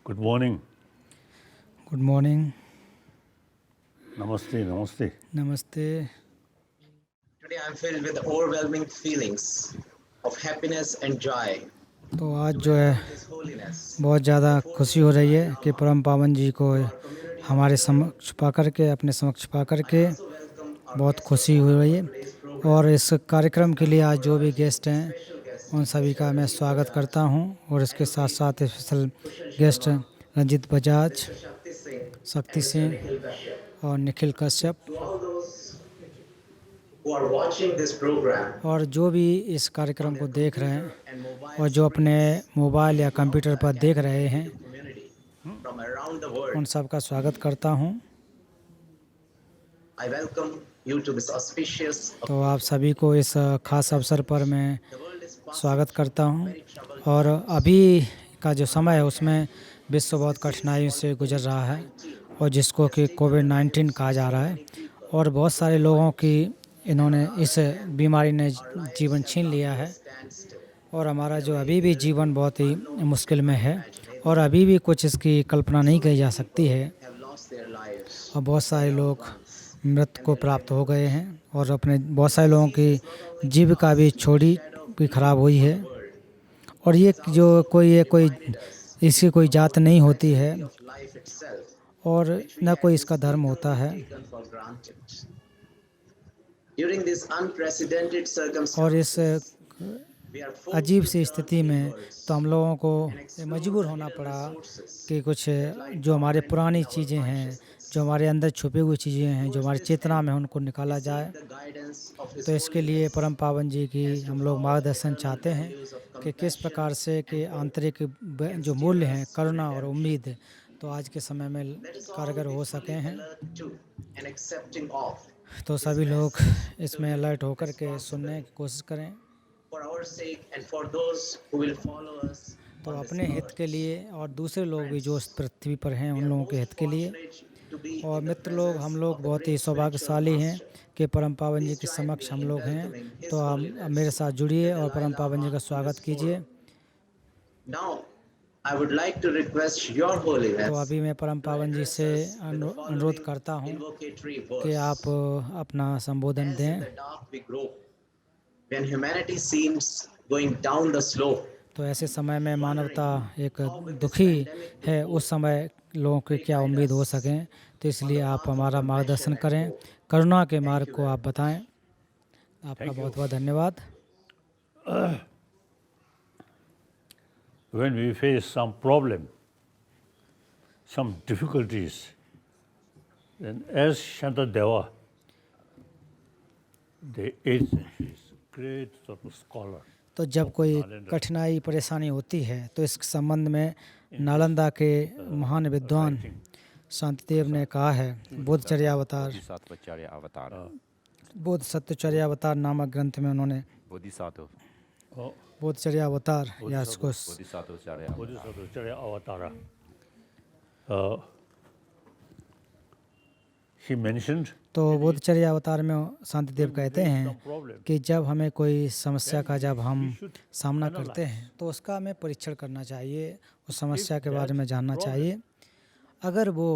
Good morning. Good morning. Namaste, namaste. Namaste. Today I'm filled with overwhelming feelings of happiness and joy तो आज to जो है welcome His Holiness बहुत ज़्यादा खुशी हो रही है कि परम पावन जी को to our community हमारे center. समक्ष पा करके अपने समक्ष पा I करके also welcome our बहुत guest of खुशी हो honor रही for है। today's program. और इस कार्यक्रम के लिए आज For जो भी us, गेस्ट हैं special guest उन सभी का मैं Rajit स्वागत Bajaj, करता हूं और इसके साथ Advocate साथ special Kushal guest Sharma, Ranjit Bajaj, Mr. Shakti Singh, Shakti and Mr. Singh Nikhil Kashyap. और Nikhil Kashyap, To all those who are watching this program और जो भी इस on कार्यक्रम their को देख रहे हैं computer and mobile और जो अपने screens मोबाइल या throughout कंप्यूटर the पर देख Academy रहे हैं, Creative community from around the उन world, सब का स्वागत करता हूं। I welcome you to this auspicious तो आप सभी को इस खास अवसर पर मैं The world is passing स्वागत करता हूं। very troubled और times. अभी का जो समय है उसमें विश्व बहुत कठिनाइयों से गुजर रहा है और जिसको कि कोविड-19 कहा जा रहा है और बहुत सारे लोगों की इन्होंने इस बीमारी ने जीवन छीन लिया है और हमारा जो अभी भी जीवन बहुत ही मुश्किल में है और अभी भी कुछ इसकी कल्पना नहीं की जा सकती है Have lost their lives. और बहुत सारे लोग मृत्यु को प्राप्त हो गए हैं और अपने बहुत सारे लोगों की जीविका भी छोड़ी भी खराब हुई है। और ये जो कोई इसकी कोई जात नहीं होती है Of life itself, और न कोई इसका धर्म होता है। taken for granted. During these unprecedented और इस circumstances, we are forced अजीब to सी turn स्थिति में inwards तो हम लोगों को and explore मजबूर the होना hidden पड़ा resources कि कुछ that lie जो हमारे dormant पुरानी in our चीज़ें हैं, consciousness. जो हमारे अंदर छुपी हुई चीज़ें हैं, जो हमारी Towards this चेतना end, में हैं, उनको निकाला we जाए। seek the guidance of His तो इसके लिए Holiness परम पावन जी की as to हम लोग how मार्गदर्शन eternal चाहते हैं values of कि किस compassion प्रकार से कि and hope आंतरिक can जो steer मूल्य हैं, us to करुणा और redemption. उम्मीद, तो आज के समय में Let us all कारगर be हो fully सके हैं। alert to and accepting of तो His सभी लोग message इसमें to अलर्ट be होकर के सुनने responsible की कोशिश करें। for our sake and for those who will follow us तो on this अपने हित के earth. लिए और दूसरे लोग भी जो इस पृथ्वी पर हैं We उन are लोगों के most हित के लिए। fortunate to be और in the मित्र लोग, हम presence लोग of the बहुत ही great spiritual सौभाग्यशाली हैं master. कि परम पावन जी Please के join समक्ष me हम in लोग हैं। welcoming His तो आप मेरे Holiness साथ the जुड़िए और Dalai परम पावन जी Lama का to स्वागत this कीजिए। forum. Now, I would like to request Your तो Holiness अभी मैं परम to पावन जी address से us with the अनुरोध following करता हूँ invocatory कि आप verse. अपना संबोधन As in दें। the dark we grow, when humanity seems going down the slope, तो ऐसे समय में मानवता एक how will this दुखी pandemic will है, go? उस समय लोगों की क्या Guide उम्मीद हो us सकें। तो on इसलिए the आप path of हमारा मार्गदर्शन compassion and करें, hope. करुणा के Thank मार्ग you को very आप much. बताएं। आपका Thank you. बहुत बहुत धन्यवाद। When we face some problem, some difficulties, then as Shantadeva, the eighth great sort of scholar, तो जब कोई कठिनाई परेशानी होती है तो इस संबंध में नालंदा के महान विद्वान शांतिदेव ने कहा है, बोधचर्यावतार बोधिसत्वचर्या अवतार बोधसत्वचर्यावतार नामक ग्रंथ में उन्होंने बोधिसत्व बोधचर्यावतार या इसको बोधिसत्वचर्या Bodhisattva Avatara, he mentioned तो बोधचर्या अवतार में शांतिदेव कहते some हैं problem, कि जब हमें कोई समस्या का जब हम सामना करते हैं तो उसका हमें परीक्षण करना चाहिए, उस समस्या के बारे में जानना चाहिए। अगर वो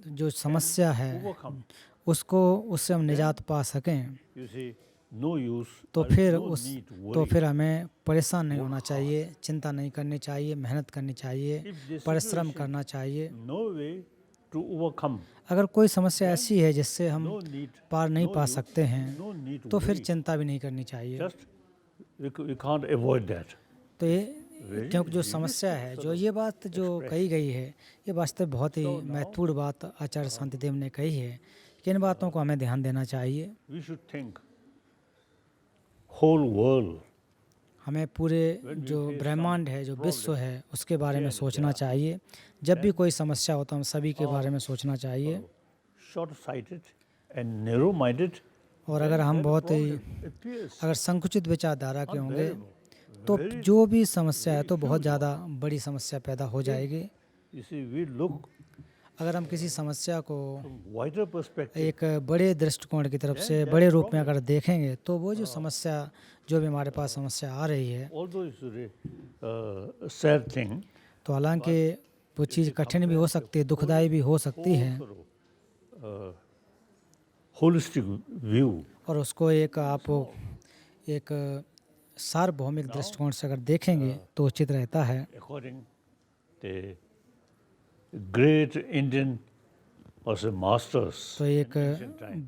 जो समस्या है overcome. उसको उससे हम निजात पा सकें You see, no use, तो there is फिर no उस need to तो worry. फिर हमें परेशान नहीं होना चाहिए, चिंता नहीं करनी चाहिए, मेहनत करनी चाहिए, If this परिश्रम situation- करना चाहिए। No way to overcome, अगर कोई समस्या ऐसी है जिससे हम no need, पार नहीं no पा use, सकते हैं no need to तो फिर worry. चिंता भी नहीं करनी चाहिए। Just we can't avoid that. तो ये क्योंकि जो समस्या है, जो ये बात जो कही गई है, ये वास्तव बहुत ही महत्वपूर्ण बात आचार्य शांतिदेव ने कही है कि इन बातों को हमें ध्यान देना चाहिए। We should think whole world, हमें पूरे जो ब्रह्मांड है, जो विश्व है, उसके बारे में सोचना चाहिए। जब भी कोई समस्या हो तो हम सभी के बारे में सोचना चाहिए। short-sighted and narrow-minded, और अगर हम बहुत ही appears अगर संकुचित विचारधारा के होंगे तो जो भी समस्या है तो बहुत ज़्यादा बड़ी समस्या पैदा हो जाएगी। you see, we look अगर हम किसी समस्या को from wider perspective, एक बड़े दृष्टिकोण की तरफ से बड़े रूप में अगर देखेंगे तो वो जो समस्या जो भी हमारे पास समस्या आ रही है, although it's a sad thing, तो हालांकि वो चीज़ कठिन भी हो सकती है, दुखदाई भी हो सकती है, holistic view. और उसको एक आप एक सार्वभौमिक दृष्टिकोण से अगर देखेंगे तो उचित रहता है। According the great Indian also masters, तो एक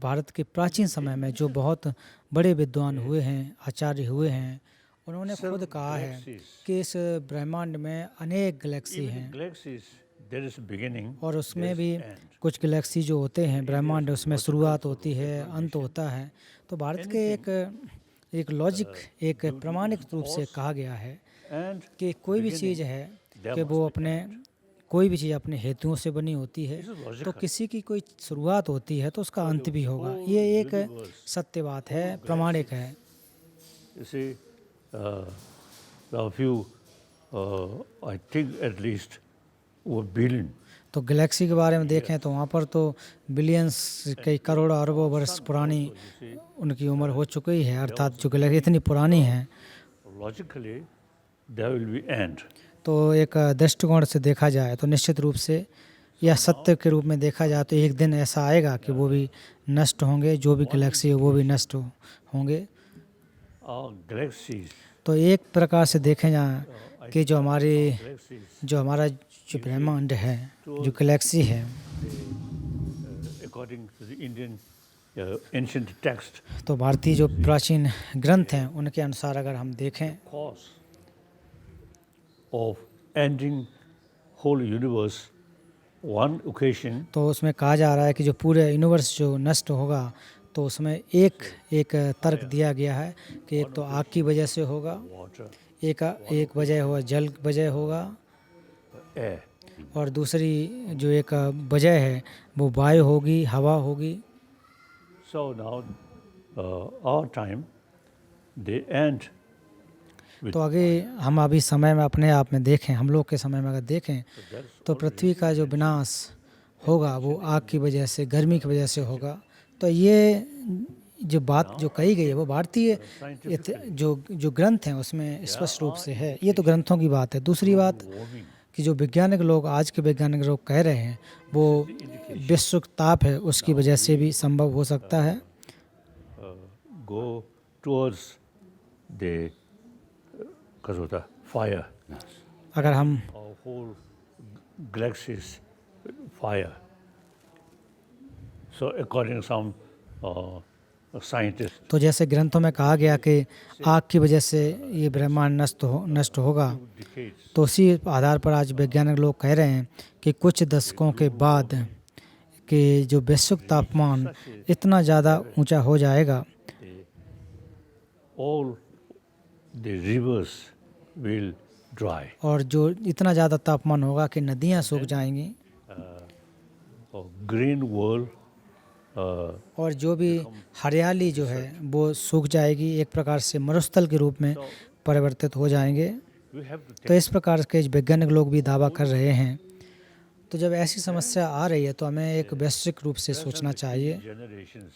भारत के प्राचीन समय में जो बहुत बड़े विद्वान हुए हैं, आचार्य हुए हैं, उन्होंने खुद कहा है कि इस ब्रह्मांड में अनेक गैलेक्सी हैं, galaxies, there is beginning, और उसमें भी कुछ गैलेक्सी जो होते हैं ब्रह्मांड, उसमें शुरुआत होती है, अंत होता है। तो भारत के एक लॉजिक, एक प्रमाणिक रूप से कहा गया है and कि कोई भी चीज़ है कि वो कोई भी चीज़ अपने हेतुओं से बनी होती है, तो किसी की कोई शुरुआत होती है तो उसका अंत भी होगा। ये एक सत्य बात है, प्रमाणिक है। you see, a few, I think at least, over billion. तो गैलेक्सी के बारे में देखें तो वहाँ पर तो बिलियंस, कई करोड़ों अरबों वर्ष पुरानी उनकी उम्र हो चुकी है, अर्थात जो गैलेक्सी इतनी पुरानी है। Logically, there will be end. तो एक दृष्टिकोण से देखा जाए तो निश्चित रूप से या सत्य के रूप में देखा जाए तो एक दिन ऐसा आएगा कि वो भी नष्ट होंगे, जो भी गैलेक्सी है वो भी नष्ट होंगे। Our galaxies, तो एक प्रकार से देखें जाए कि जो हमारा जो ब्रह्मांड है, जो गैलेक्सी है, according to the Indian ancient text, तो भारतीय जो प्राचीन ग्रंथ हैं उनके अनुसार अगर हम देखें cause of ending whole universe, one occasion, तो उसमें कहा जा रहा है कि जो पूरे यूनिवर्स जो नष्ट होगा तो उसमें एक तर्क दिया गया है कि एक तो आग की वजह से होगा, water, एक वजह होगा जल वजह होगा, air. और दूसरी जो एक वजह है वो वायु होगी, हवा होगी। So now, our time, they end with तो आगे हम अभी समय में अपने आप में देखें, हम लोग के समय में अगर देखें तो पृथ्वी का जो विनाश होगा वो आग की वजह से, गर्मी की वजह से होगा। तो ये जो बात जो कही गई है वो भारतीय जो ग्रंथ हैं उसमें स्पष्ट रूप से है। ये तो ग्रंथों की बात है। दूसरी बात कि जो वैज्ञानिक लोग, आज के वैज्ञानिक लोग कह रहे हैं वो विश्व ताप है, उसकी वजह से भी संभव हो सकता है। go towards the fire. अगर हम Our whole galaxies fire. So according to some scientists, तो जैसे ग्रंथों में कहा गया कि आग की वजह से ये ब्रह्मांड नष्ट होगा, decades, तो उसी आधार पर आज वैज्ञानिक लोग कह रहे हैं कि कुछ दशकों के बाद कि जो वैश्विक तापमान इतना ज़्यादा ऊंचा हो जाएगा, all the rivers will dry. और जो इतना ज़्यादा तापमान होगा कि नदियाँ सूख जाएंगी, Green world, और जो भी हरियाली जो है वो सूख जाएगी, एक प्रकार से मरुस्थल के रूप में परिवर्तित हो जाएंगे। we have to take तो इस प्रकार के वैज्ञानिक लोग भी दावा कर रहे हैं। तो जब ऐसी समस्या आ रही है तो हमें एक वैश्विक रूप से सोचना चाहिए, generations,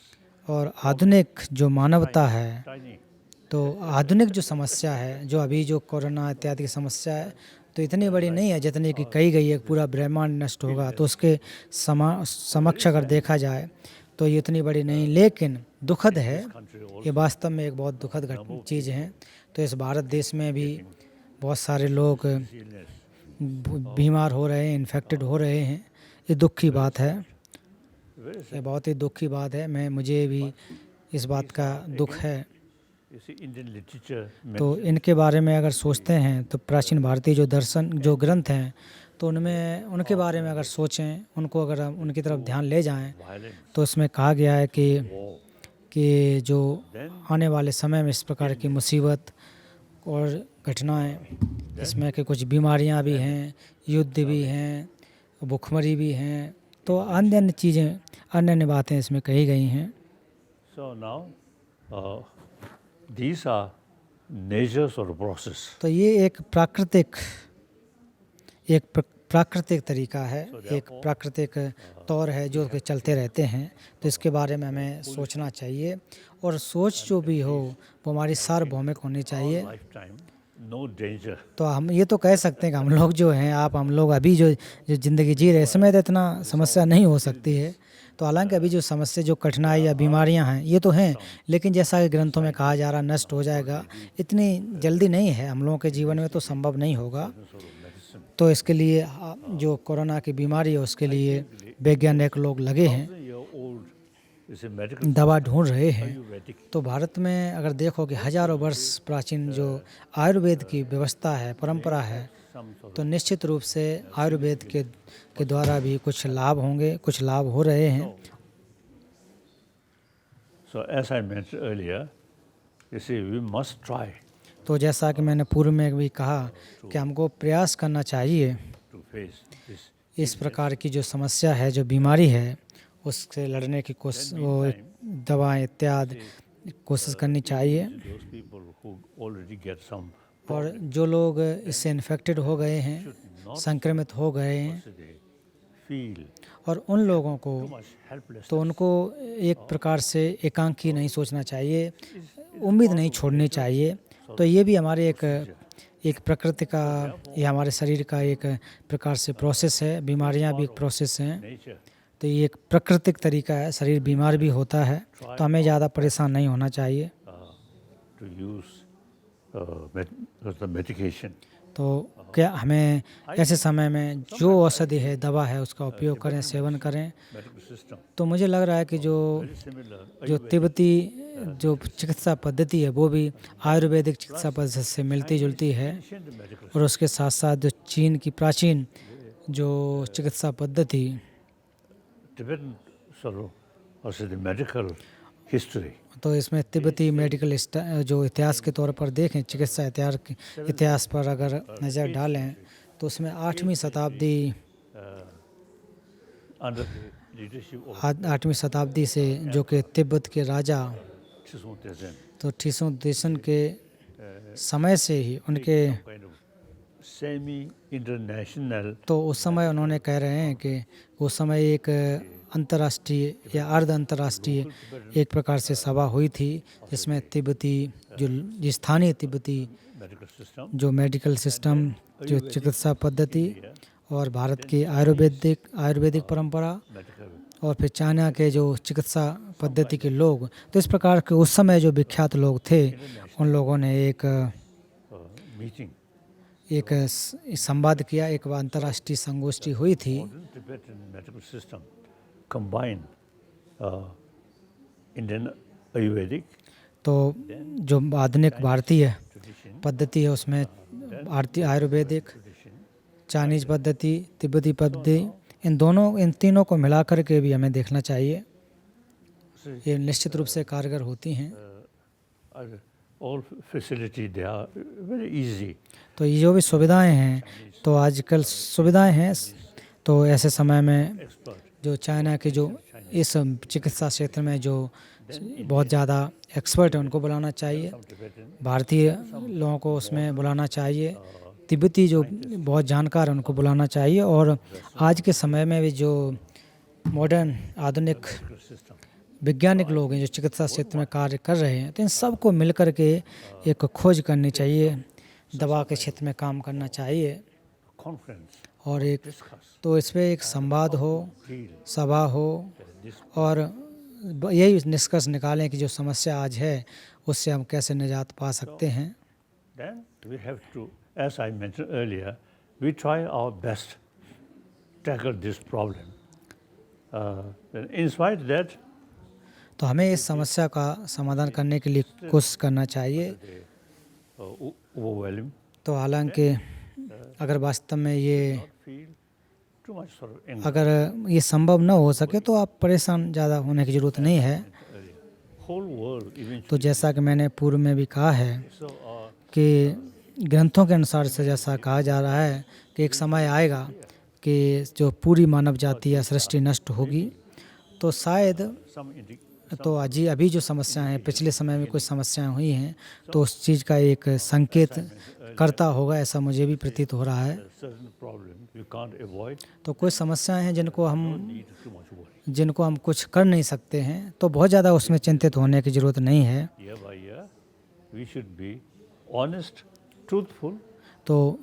और आधुनिक जो मानवता है, tiny, तो आधुनिक जो समस्या है, जो अभी जो कोरोना इत्यादि की समस्या है, तो इतनी बड़ी नहीं है जितनी कि कही गई है पूरा ब्रह्मांड नष्ट होगा। तो उसके समक्ष अगर देखा जाए तो ये इतनी बड़ी नहीं, लेकिन दुखद है, country also, ये वास्तव में एक बहुत दुखद चीज़ है। तो इस भारत देश में भी बहुत सारे लोग illness. बीमार हो रहे हैं, इन्फेक्टेड हो रहे हैं। ये दुख की बात है, Very ये बहुत ही दुख की बात है। मुझे भी इस बात का दुख है। You see, Indian literature, तो इनके बारे में अगर सोचते हैं तो प्राचीन भारतीय जो दर्शन, जो ग्रंथ हैं, तो उनमें उनके बारे में अगर सोचें, उनको अगर हम उनकी तरफ ध्यान ले जाएं, violence, तो उसमें कहा गया है war, कि जो आने वाले समय में इस प्रकार की मुसीबत और घटनाएं, इसमें कि कुछ बीमारियां भी हैं, युद्ध भी हैं, भुखमरी भी हैं, तो अन्य अन्य चीज़ें, अन्य अन्य बातें इसमें कही गई हैं। So now, these are natures or process. तो ये एक प्राकृतिक तरीका है, एक प्राकृतिक तौर है जो कि चलते रहते हैं। तो इसके बारे में हमें सोचना चाहिए, और सोच जो भी हो वो हमारी सार्वभौमिक होनी चाहिए। Lifetime, no danger. तो हम ये तो कह सकते हैं कि हम लोग जो हैं हम लोग अभी जो जो ज़िंदगी जी रहे हैं इसमें तो इतना समस्या नहीं हो सकती है। तो हालांकि अभी जो समस्या जो कठिनाई या बीमारियां हैं ये तो हैं, लेकिन जैसा कि ग्रंथों में कहा जा रहा नष्ट हो जाएगा, इतनी जल्दी नहीं है, हम लोगों के जीवन में तो संभव नहीं होगा। तो इसके लिए जो कोरोना की बीमारी है उसके लिए वैज्ञानिक लोग लगे हैं, 1,000-year-old is a medical दवा ढूंढ रहे हैं। Ayurvedic. तो भारत में अगर देखो कि हजारों वर्ष प्राचीन जो आयुर्वेद की व्यवस्था है, परंपरा है, Some sort तो निश्चित रूप से आयुर्वेद के द्वारा भी कुछ लाभ होंगे, कुछ लाभ हो रहे हैं। So as I mentioned earlier, you see, we must try तो जैसा कि मैंने पूर्व में भी कहा कि हमको प्रयास करना चाहिए to face this. इस प्रकार की जो समस्या है, जो बीमारी है, उससे लड़ने की कोशिश, वो दवाएं इत्यादि कोशिश करनी चाहिए। Those people who already get some और जो लोग इससे इन्फेक्टेड हो गए हैं, संक्रमित हो गए हैं, they feel और उन लोगों को much helpless. तो उनको एक प्रकार से एकांकी नहीं सोचना चाहिए, उम्मीद नहीं छोड़नी चाहिए। तो ये भी हमारे एक प्रकृति का, ये हमारे शरीर का एक प्रकार से प्रोसेस है, बीमारियां भी एक प्रोसेस हैं। Nature तो ये एक प्राकृतिक तरीका है, शरीर बीमार भी होता है, तो हमें ज़्यादा परेशान नहीं होना चाहिए। to use the medication. तो क्या हमें ऐसे समय में जो औषधि है, दवा है, उसका उपयोग करें, सेवन करें। Medical system तो मुझे लग रहा है कि जो similar तिब्बती जो चिकित्सा पद्धति है वो भी आयुर्वेदिक चिकित्सा पद्धति से मिलती जुलती है, ancient medical और उसके साथ साथ जो चीन की प्राचीन जो चिकित्सा पद्धति, Tibetan sort of also the medical history. तो इसमें तिब्बती मेडिकल जो इतिहास के तौर पर देखें, चिकित्सा इतिहास पर अगर नज़र डालें तो उसमें 8वीं शताब्दी Under the leadership of 8वीं शताब्दी से जो कि तिब्बत के राजा Chisholm Tenzin, तो ठिसुन देशन के समय से ही उनके, kind of semi-international तो उस समय उन्होंने कह रहे हैं कि उस समय एक अंतर्राष्ट्रीय या अर्ध अंतर्राष्ट्रीय एक प्रकार से सभा हुई थी, जिसमें तिब्बती जो स्थानीय तिब्बती medical system, जो मेडिकल सिस्टम, जो चिकित्सा पद्धति, और भारत की आयुर्वेदिक परंपरा, medical और फिर चाइना के जो चिकित्सा पद्धति के लोग, तो इस प्रकार के उस समय जो विख्यात लोग थे, उन लोगों ने एक meeting. संवाद किया, एक अंतर्राष्ट्रीय संगोष्ठी हुई थी। Modern Tibetan medical system combine Indian Ayurvedic तो जो आधुनिक भारतीय tradition, पद्धति है उसमें भारतीय आयुर्वेदिक, चाइनीज पद्धति, तिब्बती पद्धति, इन तीनों को मिलाकर के भी हमें देखना चाहिए। ये निश्चित रूप से कारगर होती हैं। all facility they are very easy. तो ये जो भी सुविधाएं हैं, तो आजकल सुविधाएं हैं, तो ऐसे समय में Expert जो चाइना के जो इस चिकित्सा क्षेत्र में जो बहुत ज़्यादा एक्सपर्ट है उनको बुलाना चाहिए, Tibetan भारतीय लोगों को उसमें बुलाना चाहिए, तिब्बती जो बहुत जानकार हैं उनको बुलाना चाहिए, और आज के समय में भी जो मॉडर्न आधुनिक system. वैज्ञानिक लोग हैं जो चिकित्सा क्षेत्र में कार्य कर रहे हैं, तो इन सबको मिलकर के एक खोज करनी चाहिए, दवा के क्षेत्र में काम करना चाहिए, Conference और एक discuss तो इस पर एक संवाद हो, feel सभा हो, this और यही निष्कर्ष निकालें कि जो समस्या आज है उससे हम कैसे निजात पा सकते हैं। then we have to, as I mentioned earlier, we try our best to tackle this problem. And in spite of that, तो हमें इस समस्या का समाधान करने के लिए कोशिश करना चाहिए। overwhelm, तो हालांकि अगर वास्तव में ये feel too much sort of anger. अगर ये संभव न हो सके तो आप परेशान ज़्यादा होने की ज़रूरत नहीं है। Whole world eventually. तो जैसा कि मैंने पूर्व में भी कहा है So कि ग्रंथों के अनुसार से जैसा कहा जा रहा है कि एक समय आएगा कि जो पूरी मानव जाति या सृष्टि नष्ट होगी, तो शायद some तो अभी जो समस्याएं हैं, पिछले समय में कुछ समस्याएं हुई हैं, तो उस चीज़ का एक संकेत करता होगा, ऐसा मुझे भी प्रतीत हो रहा है। certain problem you can't avoid, तो कुछ समस्याएं हैं need too much worry. जिनको हम कुछ कर नहीं सकते हैं, तो बहुत ज़्यादा उसमें चिंतित होने की ज़रूरत नहीं है। Year by year, we should be honest truthful. तो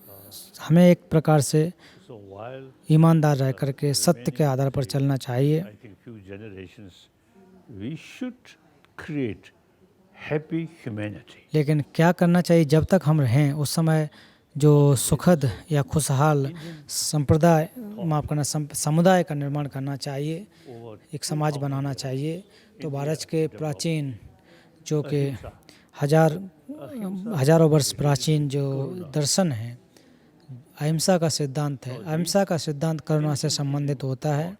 हमें एक प्रकार से So while ईमानदार रह करके सत्य के आधार पर चलना चाहिए। I think few generations, we should create happy humanity. लेकिन क्या करना चाहिए जब तक हम रहें उस समय जो सुखद या खुशहाल संप्रदाय माफ़ करना समुदाय का निर्माण करना चाहिए, Over एक समाज बनाना चाहिए। तो भारत के प्राचीन जो कि हजारों वर्ष प्राचीन जो दर्शन है, अहिंसा का सिद्धांत है। अहिंसा का सिद्धांत करुणा से संबंधित होता है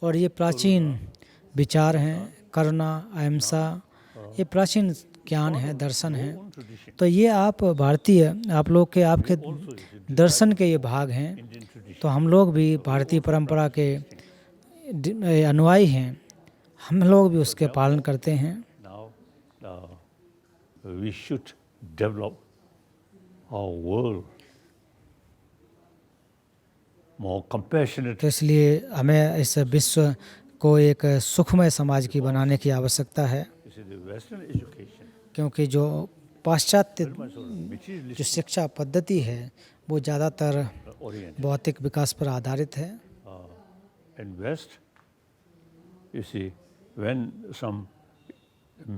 और ये प्राचीन विचार हैं। करुणा, अहिंसा ये प्राचीन ज्ञान है, दर्शन है। own tradition, तो ये आप भारतीय, आप लोग के आपके दर्शन के ये भाग हैं। Indian tradition. तो हम लोग भी भारतीय परंपरा के अनुयायी हैं, हम लोग भी उसके पालन करते हैं। Now, we should develop our world more compassionate. तो इसलिए हमें इस विश्व को एक सुखमय समाज की बनाने की आवश्यकता है, You see, the Western education, क्योंकि जो पाश्चात्य materialistic जो शिक्षा पद्धति है वो ज़्यादातर oriented. भौतिक विकास पर आधारित है। In West, you see, when some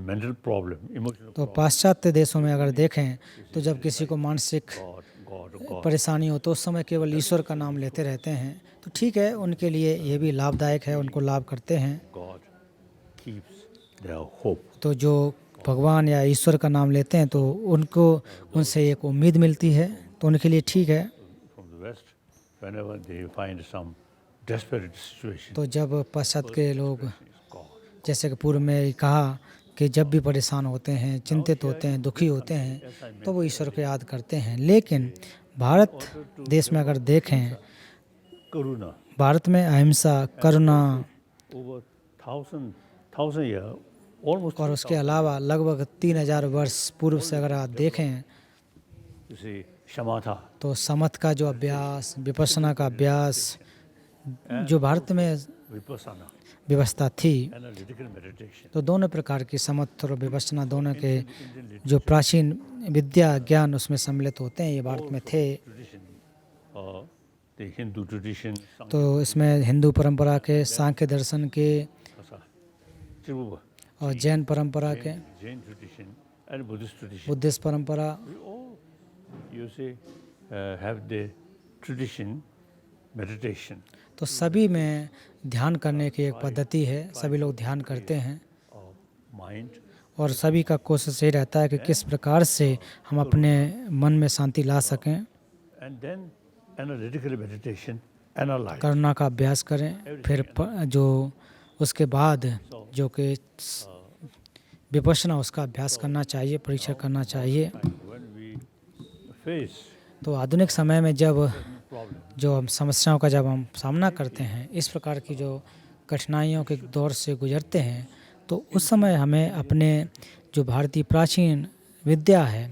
mental problem, emotional तो problem, पाश्चात्य देशों में अगर देखें तो जब किसी को मानसिक God, परेशानी हो तो उस समय केवल ईश्वर का नाम लेते रहते हैं। तो ठीक है, उनके लिए ये भी लाभदायक है, उनको लाभ करते हैं। God keeps their hope. तो जो भगवान या ईश्वर का नाम लेते हैं तो उनको उनसे एक उम्मीद मिलती है, तो उनके लिए ठीक है। From the West, whenever they find some desperate situation, तो जब पाश्चात्य के लोग, it's God. जैसे कि पूर्व में कहा कि जब भी परेशान होते हैं, चिंतित होते हैं, दुखी होते हैं तो वो ईश्वर को याद करते हैं। लेकिन भारत देश में अगर देखें, Karuna, भारत में अहिंसा, करुणा over thousand year, almost और उसके अलावा लगभग 3000 वर्ष पूर्व से अगर आप देखें you see, shamatha, तो समथ का जो अभ्यास, विपश्यना का अभ्यास जो भारत में vipassana, व्यवस्था थी, analytical meditation. तो दोनों प्रकार की समथ और विपश्यना दोनों के जो प्राचीन विद्या ज्ञान उसमें सम्मिलित होते हैं, ये भारत में थे। Tradition, the Hindu tradition, तो इसमें हिंदू परंपरा के, सांख्य दर्शन के Triruva, और जैन परंपरा के, Jain tradition, and Buddhist tradition. Buddhist परंपरा, We all, you see, have the tradition, meditation, तो सभी में ध्यान करने की एक पद्धति है। सभी लोग ध्यान करते हैं of mind, और सभी का कोशिश ये रहता है कि किस प्रकार से हम अपने मन में शांति ला सकें, and then analytical meditation, analyze. करुणा का अभ्यास करें। फिर जो उसके बाद जो कि विपश्यना उसका अभ्यास करना चाहिए, परीक्षा करना चाहिए। When we face तो आधुनिक समय में जब problem, जो हम समस्याओं का जब हम सामना करते हैं, इस प्रकार की जो कठिनाइयों के दौर से गुजरते हैं, तो उस समय हमें अपने जो भारतीय प्राचीन विद्या है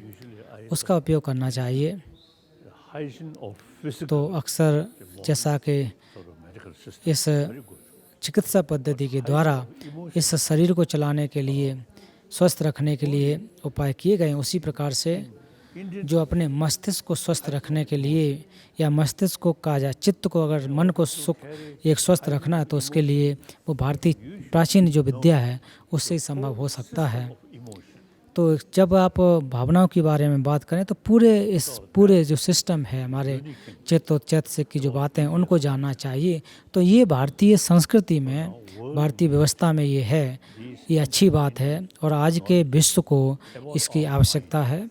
उसका उपयोग करना चाहिए। the hygiene of physical तो अक्सर जैसा कि sort of medical system, इस very good. चिकित्सा पद्धति के द्वारा इस शरीर को चलाने के लिए, स्वस्थ रखने के लिए उपाय किए गए हैं, उसी प्रकार से Indian जो अपने मस्तिष्क को स्वस्थ रखने के लिए या मस्तिष्क को कहा जाए, चित्त को अगर मन को सुख एक स्वस्थ रखना है तो उसके लिए वो भारतीय प्राचीन जो विद्या है उससे ही संभव हो सकता है। emotion, तो जब आप भावनाओं के बारे में बात करें तो पूरे जो सिस्टम है हमारे चित्त और चैतसिक की जो बातें हैं उनको जानना चाहिए। तो ये भारतीय संस्कृति में, भारतीय व्यवस्था में ये है, ये अच्छी बात है और आज के विश्व को इसकी आवश्यकता है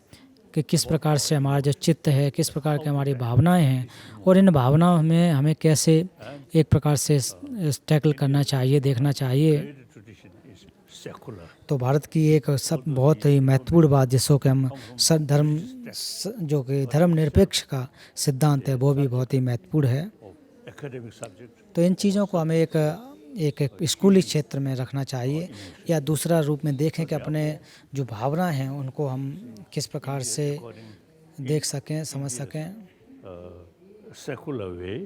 कि किस प्रकार से हमारा जो चित्त है, किस प्रकार की हमारी भावनाएं हैं और इन भावनाओं में हमें कैसे एक प्रकार से टैकल करना चाहिए, देखना चाहिए। Vedic tradition is secular. तो भारत की एक सब बहुत ही महत्वपूर्ण बात जिसको कि हम जो कि धर्मनिरपेक्ष का सिद्धांत है वो भी बहुत ही महत्वपूर्ण है। Of academic subject, तो इन चीज़ों को हमें एक स्कूली क्षेत्र में रखना चाहिए या दूसरा रूप में देखें कि अपने जो भावना हैं उनको हम किस प्रकार से देख सकें, समझ सकें। secular way,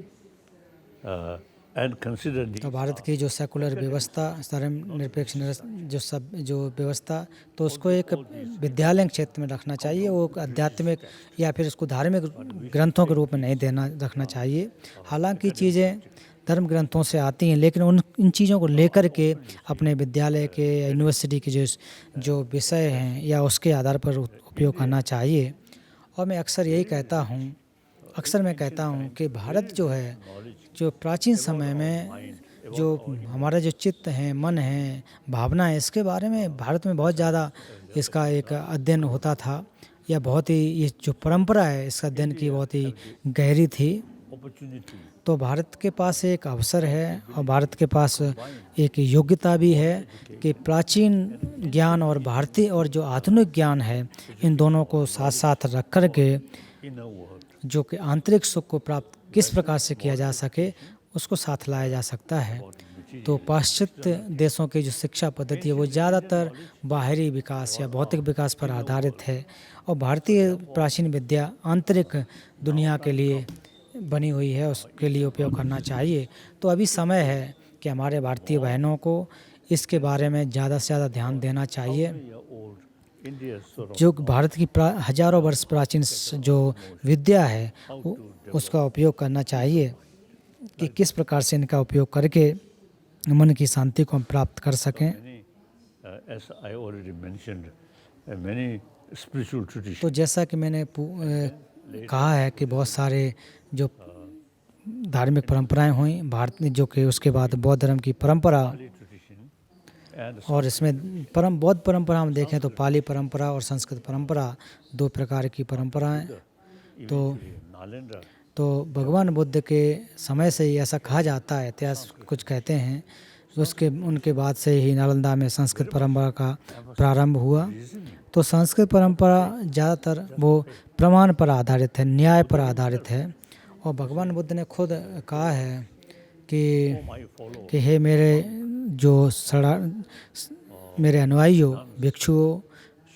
and consider the तो भारत की जो सेकुलर व्यवस्था, धर्मनिरपेक्ष जो व्यवस्था, तो उसको एक विद्यालय क्षेत्र में रखना चाहिए। वो आध्यात्मिक या फिर उसको धार्मिक ग्रंथों के रूप में नहीं देना रखना चाहिए। हालांकि चीज़ें धर्म ग्रंथों से आती हैं, लेकिन इन चीज़ों को लेकर के अपने विद्यालय के या यूनिवर्सिटी के जो विषय हैं या उसके आधार पर उपयोग करना चाहिए। और मैं अक्सर मैं कहता हूँ कि भारत जो है, जो प्राचीन समय में जो हमारा जो चित्त है, मन है, भावना है, इसके बारे में भारत में बहुत ज़्यादा इसका एक अध्ययन होता था, या बहुत ही ये जो परंपरा है इसका अध्ययन की बहुत ही गहरी थी। opportunity तो भारत के पास एक अवसर है और भारत के पास एक योग्यता भी है कि प्राचीन ज्ञान और भारतीय और जो आधुनिक ज्ञान है, इन दोनों को साथ साथ रख कर के inner world. जो कि आंतरिक सुख को प्राप्त किस प्रकार से किया जा सके, उसको साथ लाया जा सकता है। तो पाश्चात्य देशों की जो शिक्षा पद्धति है वो ज़्यादातर बाहरी विकास या भौतिक विकास पर आधारित है, और भारतीय प्राचीन विद्या आंतरिक दुनिया के लिए बनी हुई है, उसके लिए उपयोग करना चाहिए। तो अभी समय है कि हमारे भारतीय बहनों को इसके बारे में ज़्यादा से ज़्यादा ध्यान देना चाहिए। Old India sort of जो भारत की हजारों वर्ष प्राचीन जो विद्या है उसका उपयोग करना चाहिए कि किस प्रकार से इनका उपयोग करके मन की शांति को हम प्राप्त कर सकें। many, as I already mentioned, many spiritual traditions. तो जैसा कि मैंने कहा है कि बहुत सारे जो धार्मिक परंपराएं हुई भारत में, जो कि उसके बाद बौद्ध धर्म की परंपरा, Tradition and और इसमें बौद्ध परंपरा हम देखें तो पाली परंपरा और संस्कृत परंपरा, दो प्रकार की परंपराएं। तो Nalanda तो भगवान बुद्ध के समय से ही ऐसा कहा जाता है, इतिहास कुछ कहते हैं, उनके बाद से ही नालंदा में संस्कृत परंपरा का प्रारंभ हुआ। तो संस्कृत परंपरा ज़्यादातर वो प्रमाण पर आधारित है, न्याय पर आधारित है। और भगवान बुद्ध ने खुद कहा है कि हे मेरे अनुयायियों, भिक्षुओं,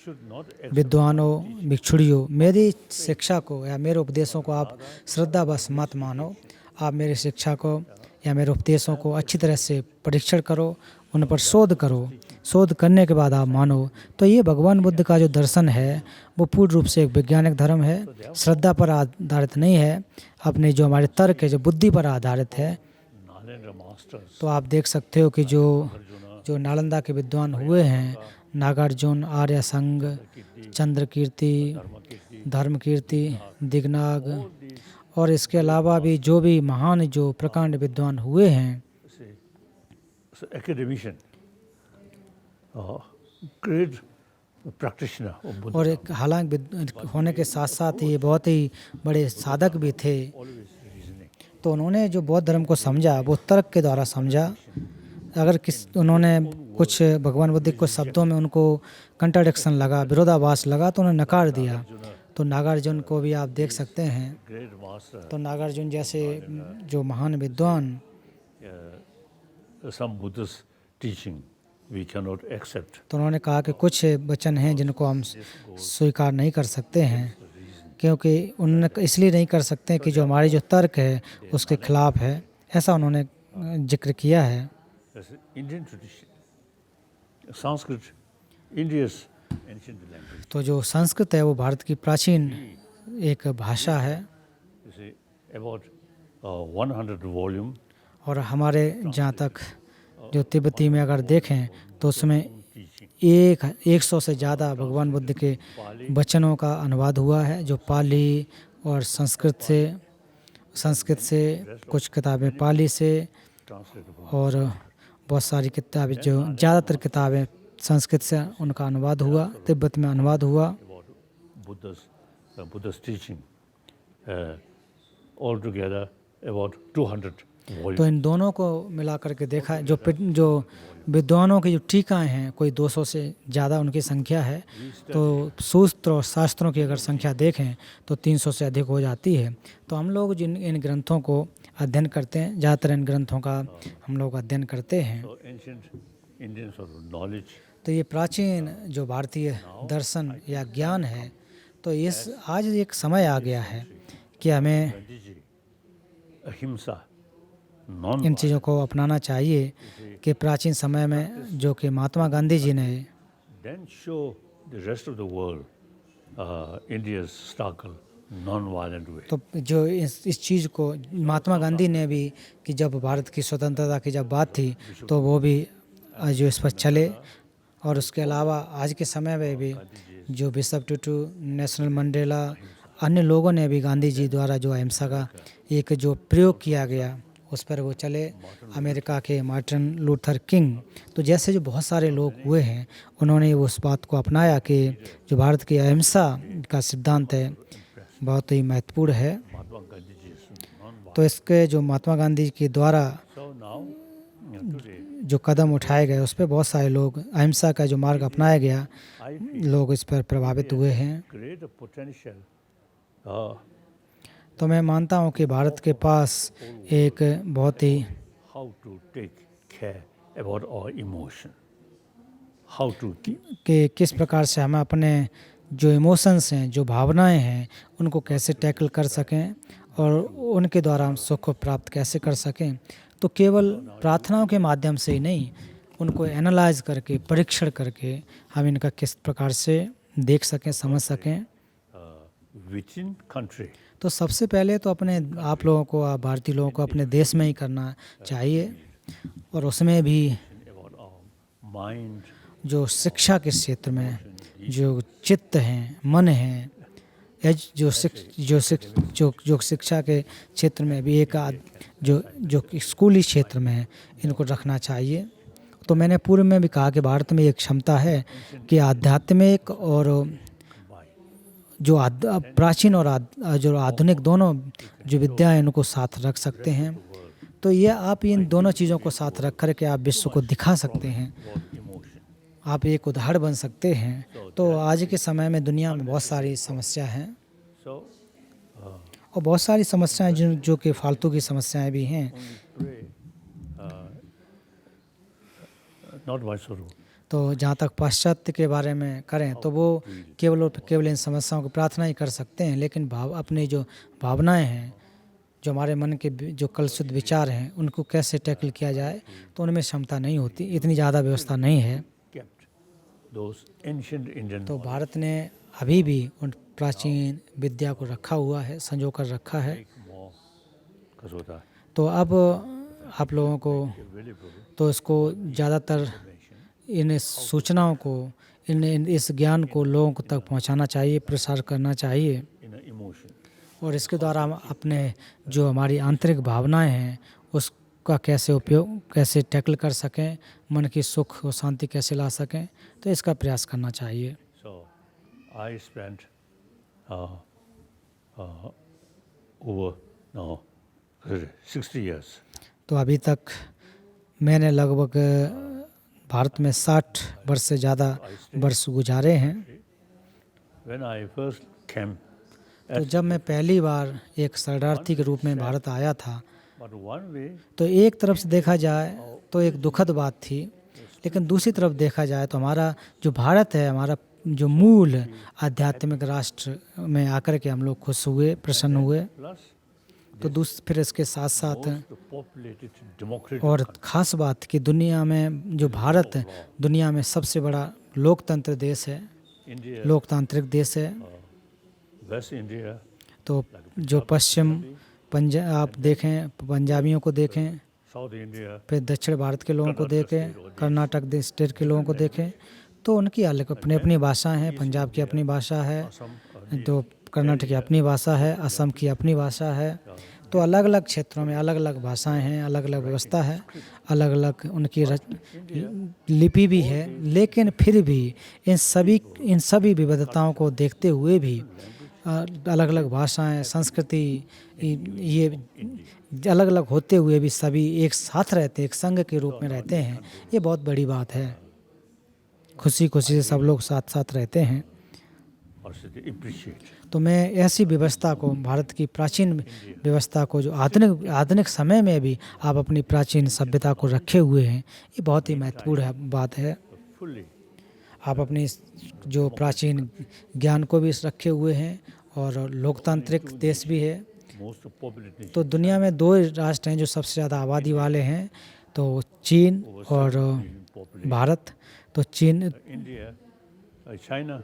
should not विद्वानों, भिक्षुड़ियों, मेरी शिक्षा को या मेरे उपदेशों को आप श्रद्धावश मत मानो। आप मेरी शिक्षा को या मेरे उपदेशों को अच्छी तरह से परीक्षण करो, उन पर शोध करो, शोध करने के बाद आप मानो। तो ये भगवान बुद्ध का जो दर्शन है वो पूर्ण रूप से एक वैज्ञानिक धर्म है, श्रद्धा पर आधारित नहीं है, अपने जो हमारे तर्क है, जो बुद्धि पर आधारित है। Nalanda masters. तो आप देख सकते हो कि जो नालंदा के विद्वान हुए हैं, नागार्जुन, आर्य संग, चंद्रकीर्ति, धर्मकीर्ति, दिगनाग, और इसके अलावा भी जो भी महान जो प्रकांड विद्वान हुए हैं, So academician, great practitioner of Buddha. और एक हालांकि होने के साथ साथ ये बहुत ही बड़े साधक भी थे। Always reasoning. तो उन्होंने जो बौद्ध धर्म को समझा वो तर्क के द्वारा समझा। अगर उन्होंने कुछ भगवान बुद्ध के शब्दों में उनको कंट्राडिक्शन लगा, विरोधाभास लगा, तो उन्होंने नकार दिया। तो नागार्जुन को भी आप देख सकते हैं। Great master. तो नागार्जुन जैसे जो महान विद्वान, Some Buddhist teaching we cannot accept. तो उन्होंने कहा कि कुछ वचन हैं जिनको हम स्वीकार नहीं कर सकते हैं, क्योंकि उन्होंने इसलिए नहीं कर सकते कि जो हमारे जो तर्क है उसके खिलाफ है, ऐसा उन्होंने जिक्र किया है। That's Indian tradition. Sanskrit, India's ancient language. तो जो संस्कृत है वो भारत की प्राचीन एक भाषा है, You see, about 100 volume. और हमारे जहाँ तक जो तिब्बती में अगर देखें तो उसमें 100 से ज़्यादा भगवान बुद्ध के वचनों का अनुवाद हुआ है, जो पाली और संस्कृत से कुछ किताबें पाली से, Translated और बहुत सारी किताबें जो ज़्यादातर किताबें संस्कृत से उनका अनुवाद हुआ, तिब्बत में अनुवाद हुआ। about Buddha's teaching. Altogether about 200 volumes. तो इन दोनों को मिला करके देखा जो विद्वानों की जो टीकाएँ हैं, कोई 200 से ज़्यादा उनकी संख्या है। तो सूत्र और शास्त्रों की अगर संख्या देखें तो 300 से अधिक हो जाती है। तो हम लोग इन ग्रंथों को अध्ययन करते हैं, ज़्यादातर इन ग्रंथों का हम लोग अध्ययन करते हैं। So ancient Indian sort of knowledge. तो ये प्राचीन जो भारतीय दर्शन या ज्ञान है, तो आज एक समय आ गया है कि हमें Gandhiji, ahimsa इन non-violent. चीज़ों को अपनाना चाहिए कि प्राचीन समय में जो कि महात्मा गांधी जी ने Then show the rest of the world India's struggle non-violent way. तो जो इस चीज़ को महात्मा गांधी ने भी कि जब भारत की स्वतंत्रता की जब बात थी तो वो भी जो इस पर चले। और उसके अलावा आज के समय में भी जो बिशप टुटू, नेशनल मंडेला, अन्य लोगों ने भी गांधी जी द्वारा जो अहिंसा का एक जो प्रयोग किया गया उस पर वो चले। अमेरिका के मार्टिन लूथर किंग, तो जैसे जो बहुत सारे लोग हुए हैं उन्होंने उस बात को अपनाया कि जो भारत की अहिंसा का सिद्धांत है बहुत ही महत्वपूर्ण है। Mahatma Gandhi ji is non-violent. तो इसके जो महात्मा गांधी के द्वारा So now, today, जो कदम उठाए गए उस पर बहुत सारे लोग अहिंसा का जो मार्ग अपनाया गया I feel लोग इस पर प्रभावित हुए हैं। great potential तो मैं मानता हूँ कि भारत के पास एक बहुत ही how to take care about our emotion. How to कि किस प्रकार से हम अपने जो इमोशंस हैं, जो भावनाएं हैं, उनको कैसे टैकल कर सकें और उनके द्वारा हम सुख को प्राप्त कैसे कर सकें। तो केवल प्रार्थनाओं के माध्यम से ही नहीं, उनको एनालाइज करके, परीक्षण करके हम इनका किस प्रकार से देख सकें, समझ सकें। within country. तो सबसे पहले तो अपने आप लोगों को, आप भारतीय लोगों को अपने देश में ही करना चाहिए और उसमें भी About our mind, जो शिक्षा के क्षेत्र में जो चित्त हैं, मन हैं, जो शिक्षा के क्षेत्र में भी एक जो स्कूली क्षेत्र में है, इनको रखना चाहिए। तो मैंने पूर्व में भी कहा कि भारत में एक क्षमता है कि आध्यात्मिक और जो प्राचीन और जो आधुनिक दोनों जो विद्या है उनको साथ रख सकते हैं। तो ये आप इन दोनों चीज़ों को साथ रख कर के आप विश्व को दिखा सकते हैं, emotion. आप एक उदाहरण बन सकते हैं। तो आज के समय में दुनिया में बहुत सारी समस्या हैं So और बहुत सारी समस्याएं जो कि फालतू की समस्याएं भी हैं। pray, not Vaisuru. तो जहाँ तक पाश्चात्य के बारे में करें तो वो केवल और केवल इन समस्याओं की प्रार्थना ही कर सकते हैं, लेकिन अपनी जो भावनाएं हैं, जो हमारे मन के जो कलुषित विचार हैं, उनको कैसे टैकल किया जाए तो उनमें क्षमता नहीं होती, इतनी ज़्यादा व्यवस्था नहीं है। Kept those ancient Indian तो भारत ने अभी भी उन प्राचीन विद्या को रखा हुआ है, संजो कर रखा है। more Kasota तो अब आप लोगों को available तो इसको ज़्यादातर इन सूचनाओं को, इस ज्ञान को लोगों तक पहुंचाना चाहिए, प्रसार करना चाहिए in an emotion. और इसके द्वारा हम अपने जो हमारी आंतरिक भावनाएं हैं उसका कैसे उपयोग, कैसे टैकल कर सकें, मन की सुख और शांति कैसे ला सकें, तो इसका प्रयास करना चाहिए। So I spent over now 60 years तो अभी तक मैंने लगभग भारत में 60 वर्ष से ज़्यादा वर्ष गुजारे हैं। when I first came. तो जब मैं पहली बार एक शरणार्थी के रूप में भारत आया था But one way, तो एक तरफ से देखा जाए तो एक दुखद बात थी, लेकिन दूसरी तरफ देखा जाए तो हमारा जो भारत है, हमारा जो मूल आध्यात्मिक राष्ट्र में आकर के हम लोग खुश हुए, प्रसन्न हुए। plus तो फिर इसके साथ साथ most populated democratic और ख़ास बात कि दुनिया में जो भारत है, दुनिया में सबसे बड़ा लोकतंत्र देश है, India, लोकतांत्रिक देश है। West India, तो जो पश्चिम आप देखें, पंजाबियों को देखें, South India, फिर दक्षिण भारत के लोगों को देखें, कर्नाटक स्टेट के लोगों को देखें, तो उनकी अलग अपनी अपनी भाषाएं हैं। पंजाब की अपनी भाषा है, तो कर्नाटक की अपनी भाषा है, असम की अपनी भाषा है। तो अलग अलग क्षेत्रों में अलग अलग भाषाएं हैं, अलग अलग व्यवस्था है, अलग अलग उनकी लिपि भी है। लेकिन फिर भी इन सभी विविधताओं को देखते हुए भी अलग अलग भाषाएं, संस्कृति, ये अलग अलग होते हुए भी सभी एक साथ रहते हैं, एक संघ के रूप में रहते हैं। ये बहुत बड़ी बात है। खुशी खुशी से सब लोग साथ साथ रहते हैं। or should they appreciate? तो मैं ऐसी व्यवस्था को, भारत की प्राचीन व्यवस्था को, जो आधुनिक समय में भी आप अपनी प्राचीन सभ्यता को रखे हुए हैं, ये बहुत ही महत्वपूर्ण बात है। Fully आप अपनी जो प्राचीन ज्ञान को भी रखे हुए हैं और लोकतांत्रिक देश भी है। most populous nation. तो दुनिया में दो राष्ट्र हैं जो सबसे ज़्यादा आबादी वाले हैं, तो चीन और Population. भारत। तो चीन India, China,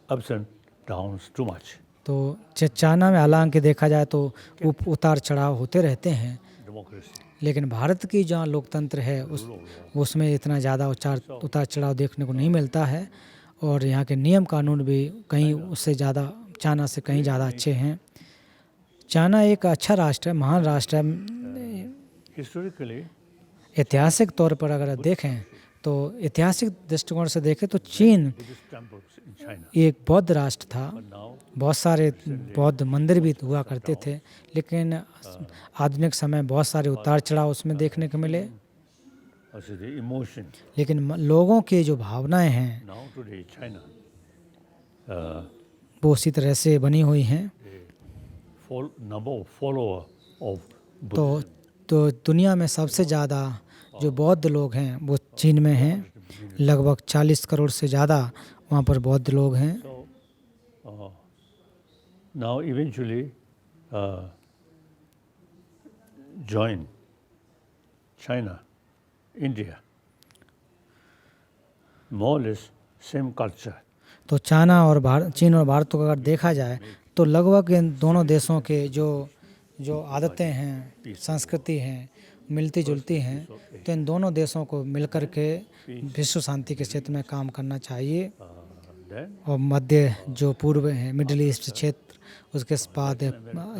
ups and downs too much. तो चाइना में हालांकि देखा जाए तो उतार चढ़ाव होते रहते हैं, Democracy. लेकिन भारत की जहाँ लोकतंत्र है उसमें इतना ज़्यादा उतार चढ़ाव देखने को नहीं मिलता है, और यहाँ के नियम कानून भी कहीं उससे ज़्यादा, चाइना से कहीं ज़्यादा अच्छे हैं। चाइना एक अच्छा राष्ट्र है, महान राष्ट्र है। Historically, ऐतिहासिक तौर पर अगर देखें तो ऐतिहासिक दृष्टिकोण से देखें तो चीन Buddhist temples in China. एक बौद्ध राष्ट्र था, Now, बहुत सारे बौद्ध मंदिर भी हुआ करते थे, लेकिन आधुनिक समय बहुत सारे उतार चढ़ाव उसमें देखने को मिले। also the emotion. लेकिन लोगों की जो भावनाएं हैं Now today, China, वो उसी तरह से बनी हुई हैं। number of follower of तो Buddhism. तो दुनिया में सबसे ज़्यादा जो बौद्ध लोग हैं वो चीन में हैं, लगभग 40 करोड़ से ज़्यादा वहाँ पर बौद्ध लोग हैं। So now eventually join China, India, more or less same culture. तो चाइना और चीन और भारत को अगर देखा जाए तो लगभग इन दोनों देशों के जो आदतें हैं, संस्कृति हैं, मिलती जुलती हैं। तो इन दोनों देशों को मिलकर के विश्व शांति के क्षेत्र में काम करना चाहिए। Then और मध्य जो पूर्व है, मिडिल ईस्ट क्षेत्र, उसके बाद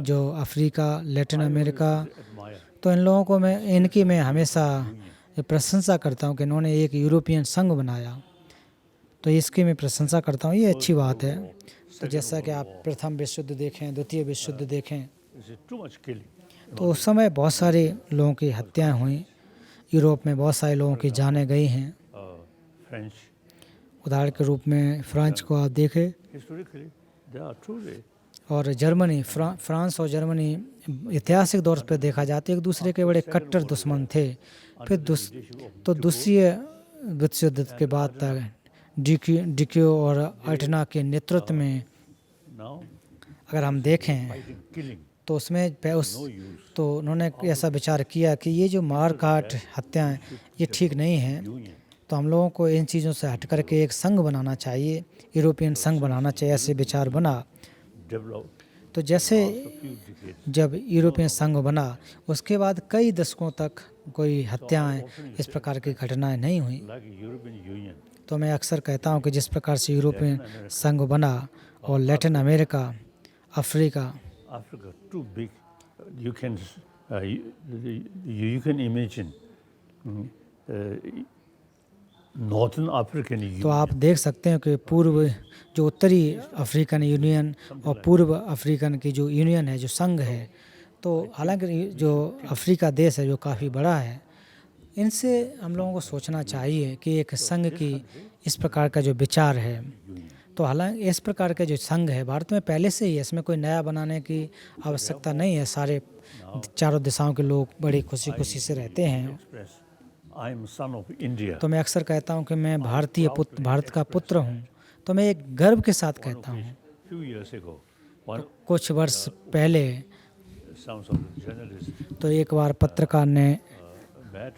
जो अफ्रीका, लैटिन अमेरिका, admire तो इन लोगों को मैं हमेशा प्रशंसा करता हूँ कि इन्होंने एक यूरोपियन संघ बनाया, तो इसकी मैं प्रशंसा करता हूँ, ये अच्छी बात है। तो जैसा कि आप प्रथम विश्व युद्ध देखें, द्वितीय विश्व युद्ध देखें, this is too much killing. तो उस समय बहुत सारे लोगों की हत्याएं हुई, यूरोप में बहुत सारे लोगों की जानें गई हैं। French, उदाहरण के रूप में फ्रांस को आप देखें, historically, they are truly और जर्मनी, फ्रांस और जर्मनी ऐतिहासिक दौर पर देखा जाता है एक दूसरे के बड़े कट्टर दुश्मन थे। फिर दूसरी विश्व युद्ध के बाद तक डिक्यू और अल्टना के नेतृत्व में now अगर हम देखें fighting, killing, तो उसमें no use. तो उन्होंने ऐसा विचार किया कि ये जो मार काट हत्याएं ये ठीक नहीं हैं, Union. तो हम लोगों को इन चीज़ों से हट करके एक संघ बनाना चाहिए, यूरोपियन संघ बनाना चाहिए। ऐसे विचार बना। Developed तो जैसे few decades. जब यूरोपियन संघ बना उसके बाद कई दशकों तक कोई हत्याएं इस प्रकार की घटनाएं नहीं हुई। Like European Union, तो मैं अक्सर कहता हूं कि जिस प्रकार से यूरोपियन संघ बना और Latin America, Africa, Africa too big. You can you can imagine Northern African तो Union. आप देख सकते हैं कि पूर्व जो उत्तरी अफ्रीकन यूनियन और पूर्व अफ्रीकन की जो यूनियन है, जो संघ है, तो हालांकि जो अफ्रीका देश है जो काफ़ी बड़ा है, इनसे हम लोगों को सोचना चाहिए कि एक संघ की इस प्रकार का जो विचार है, तो हालांकि इस प्रकार का जो संघ है भारत में पहले से ही है, इसमें कोई नया बनाने की आवश्यकता नहीं है। सारे चारों दिशाओं के लोग बड़ी खुशी खुशी से रहते हैं। Express, I am son of India. तो मैं अक्सर कहता हूं कि मैं भारत का पुत्र हूं, तो मैं एक गर्व के साथ कहता हूं। Few years ago, one कुछ वर्ष पहले some sort of journalist तो एक बार पत्रकार ने met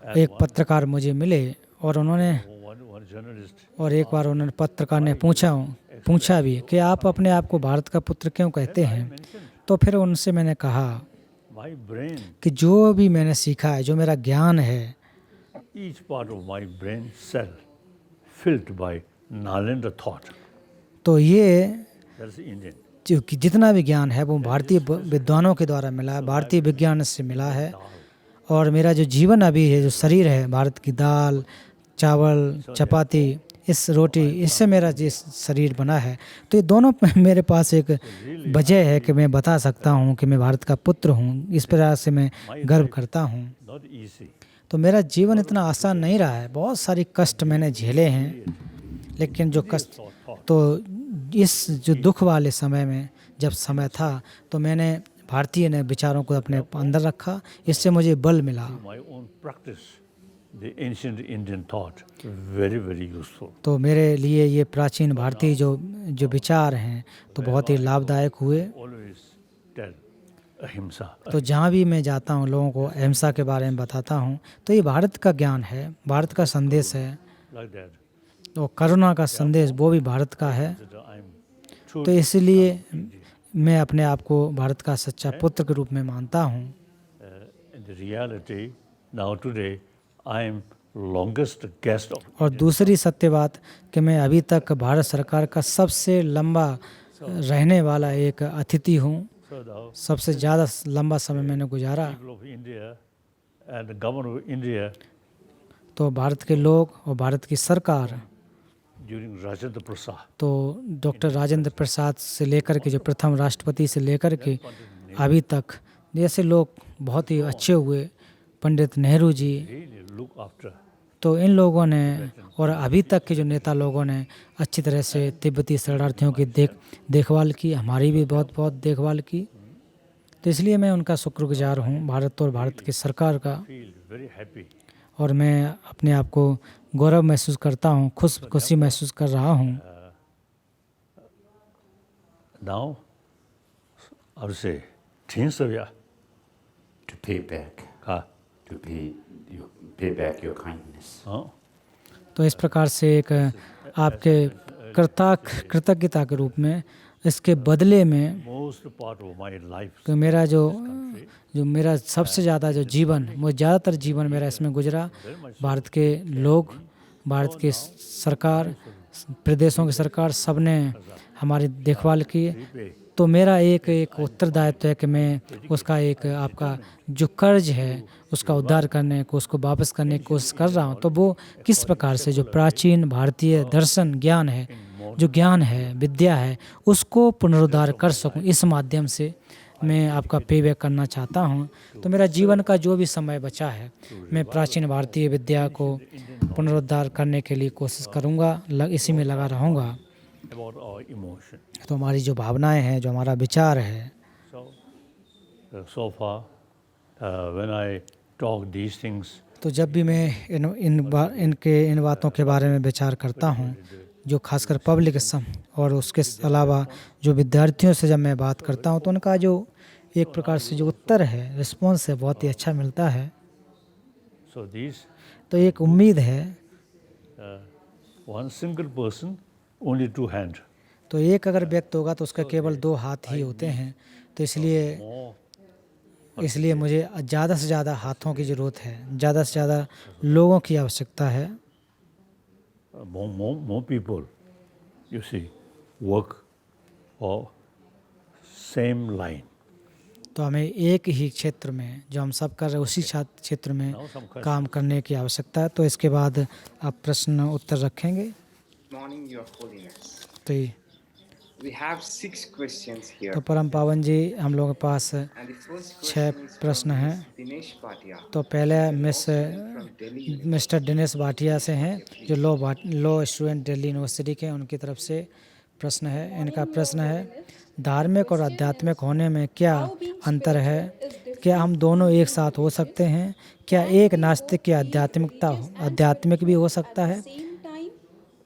एक पत्रकार मुझे मिले और उन्होंने one journalist और एक बार उन्होंने पत्रकार ने पूछा भी कि आप अपने आप को भारत का पुत्र क्यों कहते हैं। तो फिर उनसे मैंने कहा my brain, कि जो भी मैंने सीखा है, जो मेरा ज्ञान है, each part of my brain cell filled by Nalanda thought. तो ये That's Indian. जो कि जितना भी ज्ञान है वो भारतीय विद्वानों के द्वारा मिला है, भारतीय विज्ञान से मिला है। और मेरा जो जीवन अभी है, जो शरीर है, भारत की दाल, चावल, चपाती, इस रोटी, इससे मेरा जिस शरीर बना है, तो ये दोनों मेरे पास एक वजह है कि मैं बता सकता हूँ कि मैं भारत का पुत्र हूँ। इस प्रकार से मैं गर्व करता हूँ। Not easy. तो मेरा जीवन इतना आसान नहीं रहा है, बहुत सारी कष्ट मैंने झेले हैं, लेकिन जो कष्ट, तो इस जो दुख वाले समय में जब समय था तो मैंने भारतीय ने विचारों को अपने अंदर रखा, इससे मुझे बल मिला। My own practice, the ancient Indian thought, very, very useful. तो मेरे लिए ये प्राचीन भारतीय जो विचार हैं तो बहुत ही लाभदायक हुए। Always tell ahimsa. तो जहाँ भी मैं जाता हूँ लोगों को अहिंसा के बारे में बताता हूँ, तो ये भारत का ज्ञान है, भारत का संदेश है। Like that. तो करुणा का संदेश वो भी भारत का है। That I'm तो truly इसलिए मैं अपने आप को भारत का सच्चा पुत्र के रूप में मानता हूँ। in the reality now today I am longest guest of और दूसरी सत्य बात कि मैं अभी तक भारत सरकार का सबसे लंबा रहने वाला एक अतिथि हूँ। so now सबसे ज़्यादा लंबा समय मैंने गुजारा। people of India and the government of India तो भारत के लोग और भारत की सरकार, during Rajendra Prasad तो डॉक्टर राजेंद्र प्रसाद से लेकर के जो प्रथम राष्ट्रपति से लेकर के अभी तक जैसे लोग बहुत ही अच्छे हुए, Pandit Nehru ji, really look after तो इन लोगों ने और अभी तक के जो नेता लोगों ने अच्छी तरह से तिब्बती शरणार्थियों की देखभाल की, हमारी भी बहुत बहुत देखभाल की। तो इसलिए मैं उनका शुक्रगुजार हूँ, भारत और भारत की सरकार का। feel very happy और मैं अपने आप को गौरव महसूस करता हूँ, खुशी महसूस कर रहा हूँ। now I would say Tinsavya To pay back. To pay back your kindness. तो इस प्रकार से एक आपके कृतज्ञता के रूप में, इसके बदले में most part of my life कि मेरा जो मेरा सबसे ज़्यादा जो जीवन, वो ज़्यादातर जीवन मेरा इसमें गुजरा। भारत के लोग, भारत की सरकार, प्रदेशों की सरकार, सब ने हमारी देखभाल की। तो मेरा एक उत्तरदायित्व है कि मैं उसका एक आपका जो कर्ज है उसका उद्धार करने को, उसको वापस करने की कोशिश कर रहा हूँ। तो वो किस प्रकार से जो प्राचीन भारतीय दर्शन ज्ञान है, जो ज्ञान है, विद्या है, उसको पुनरुद्धार कर सकूँ, इस माध्यम से मैं आपका पे बैक करना चाहता हूँ। तो मेरा जीवन का जो भी समय बचा है, मैं प्राचीन भारतीय विद्या को पुनरुद्धार करने के लिए कोशिश करूँगा, इसी में लगा रहूँगा। about our emotion. तो हमारी जो भावनाएं हैं, जो हमारा विचार है, So far when I talk these things, तो जब भी मैं इन बातों के बारे में विचार करता हूँ, जो खासकर पब्लिक और उसके अलावा जो विद्यार्थियों से जब मैं बात करता हूँ, तो उनका जो एक प्रकार से जो उत्तर है, रिस्पॉन्स है, बहुत ही अच्छा मिलता है। so these तो एक उम्मीद है, one single person only two hand. तो एक अगर व्यक्ति होगा तो उसका केवल 2 हाथ ही होते हैं। तो इसलिए मुझे ज़्यादा से ज़्यादा हाथों की ज़रूरत है, ज़्यादा से ज़्यादा लोगों की आवश्यकता है। More people, you see, work or same line. तो हमें एक ही क्षेत्र में, जो हम सब कर रहे हैं, उसी क्षेत्र में काम करने की आवश्यकता है। तो इसके बाद आप प्रश्न उत्तर रखेंगे। Morning, Your Holiness. तो We have 6 questions here. तो परम पावन जी, हम लोगों के पास And the first 6 question is प्रश्न from हैं। Miss Dinesh Bhatia. तो पहले From Delhi. Mister Dinesh Bhatia से हैं, जो लॉ स्टूडेंट दिल्ली यूनिवर्सिटी के, उनकी तरफ से प्रश्न है। इनका प्रश्न है, धार्मिक और आध्यात्मिक होने में क्या अंतर है? क्या हम दोनों एक साथ हो सकते हैं? क्या एक नास्तिक की आध्यात्मिक भी हो सकता है? Same time,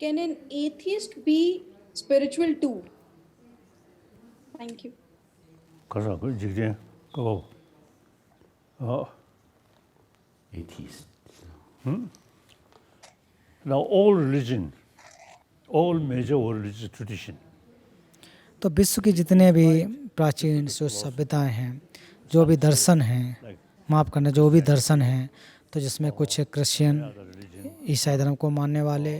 can an atheist be spiritual too? Thank you. 가서 그 직전 그거 Atheist. now all religion, all major religious tradition, तो विश्व की जितने भी प्राचीन जो सभ्यताएं हैं, जो भी दर्शन हैं, माफ़ करना, जो भी दर्शन हैं, तो जिसमें कुछ क्रिश्चियन ईसाई धर्म को मानने वाले,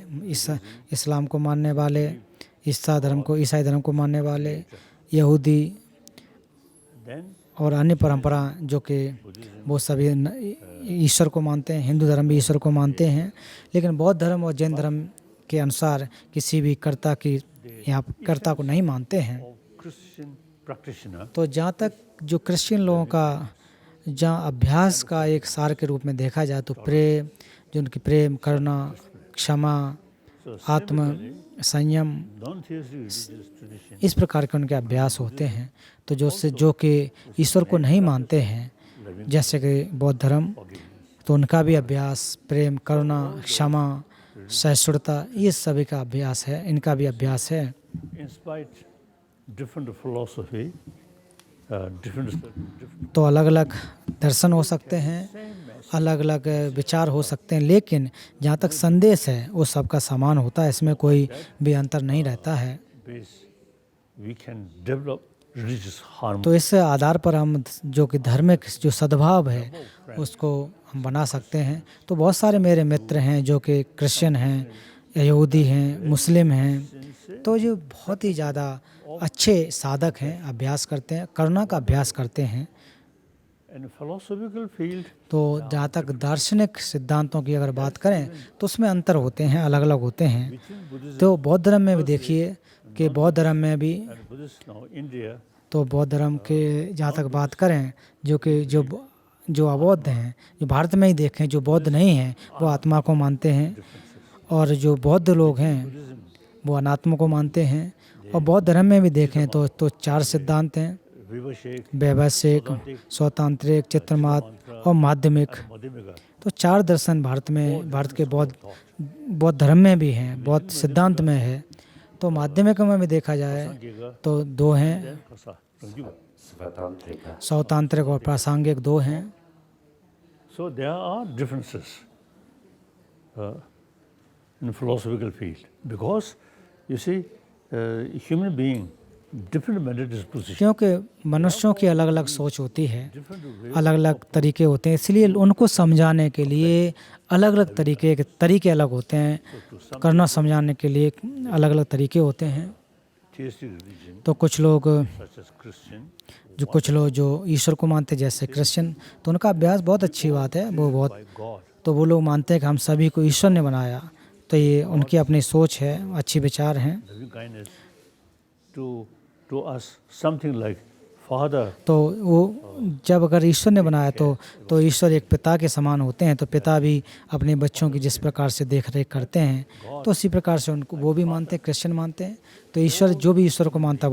इस्लाम को मानने वाले, ईसाई धर्म को मानने वाले, यहूदी then और अन्य परंपरा जो कि वो सभी ईश्वर को मानते हैं। हिंदू धर्म भी ईश्वर को मानते हैं, लेकिन बौद्ध धर्म और जैन धर्म के अनुसार किसी भी कर्ता को नहीं मानते हैं। Christian practitioner, तो जहाँ तक जो क्रिश्चियन लोगों का जहाँ अभ्यास का एक सार के रूप में देखा जाए, तो प्रेम, जो उनकी प्रेम, करुणा, क्षमा, आत्म संयम, non-theistic religious tradition, इस प्रकार के उनके अभ्यास होते हैं। तो जो कि ईश्वर को नहीं मानते हैं, जैसे कि बौद्ध धर्म, तो उनका भी अभ्यास प्रेम, करुणा, क्षमा, सहिष्णुता, ये सभी का अभ्यास है, इनका भी अभ्यास है। in spite different philosophy, different. तो अलग अलग दर्शन हो सकते हैं, अलग अलग विचार हो सकते हैं, लेकिन जहाँ तक संदेश है वो सबका समान होता है, इसमें कोई भी अंतर नहीं रहता है। Base, we can develop religious harmony. तो इस आधार पर हम जो कि धार्मिक जो सद्भाव है उसको हम बना सकते हैं। तो बहुत सारे मेरे मित्र हैं जो कि क्रिश्चियन हैं, यहूदी हैं, मुस्लिम हैं, तो जो बहुत ही ज़्यादा अच्छे साधक हैं, अभ्यास करते हैं, करुणा का अभ्यास करते हैं। In philosophical field, तो जहाँ तक दार्शनिक सिद्धांतों की अगर बात करें तो उसमें अंतर होते हैं, अलग अलग होते हैं। तो बौद्ध धर्म में भी देखिए कि बौद्ध धर्म में भी, and Buddhist now, India, तो बौद्ध धर्म के जहाँ तक बात करें जो कि जो अबौद्ध हैं, जो भारत में ही देखें जो बौद्ध नहीं हैं वो आत्मा को मानते हैं, और जो बौद्ध लोग हैं वो अनात्मा को मानते हैं। और बौद्ध धर्म में भी देखें तो 4 सिद्धांत हैं, Vivek, वैवस्विक, स्वतांत्रिक, चित्रमात और माध्यमिक। Madhyamika, तो 4 दर्शन भारत के बौद्ध धर्म में भी हैं, बौद्ध सिद्धांत में है। तो माध्यमिक में भी देखा जाए Sankhya, तो 2 हैं, then Kasa, Rangila. Svatantrika. स्वतांत्रिक और प्रासंगिक 2 हैं। So there are differences in philosophical field because you see, human being, different mental disposition, क्योंकि मनुष्यों की अलग अलग सोच होती है, different ways. अलग अलग तरीके होते हैं, इसलिए उनको समझाने के लिए अलग अलग तरीके अलग होते हैं, करना समझाने के लिए अलग अलग तरीके होते हैं। Theistic religion, तो कुछ लोग such as Christian, जो ईश्वर को मानते हैं जैसे क्रिश्चियन, तो उनका अभ्यास बहुत अच्छी बात है, वो बहुत, by God, तो वो लोग मानते हैं कि हम सभी को ईश्वर ने बनाया। तो ये उनकी अपनी सोच है, अच्छी विचार हैं। loving kindness to us, something like Father. तो वो जब अगर ईश्वर ने बनाया तो ईश्वर एक पिता के समान होते हैं, तो पिता भी अपने बच्चों की जिस प्रकार से देख रेख करते हैं तो उसी प्रकार से उनको वो भी मानते हैं, क्रिश्चियन मानते हैं। तो ईश्वर जो भी ईश्वर को मानता है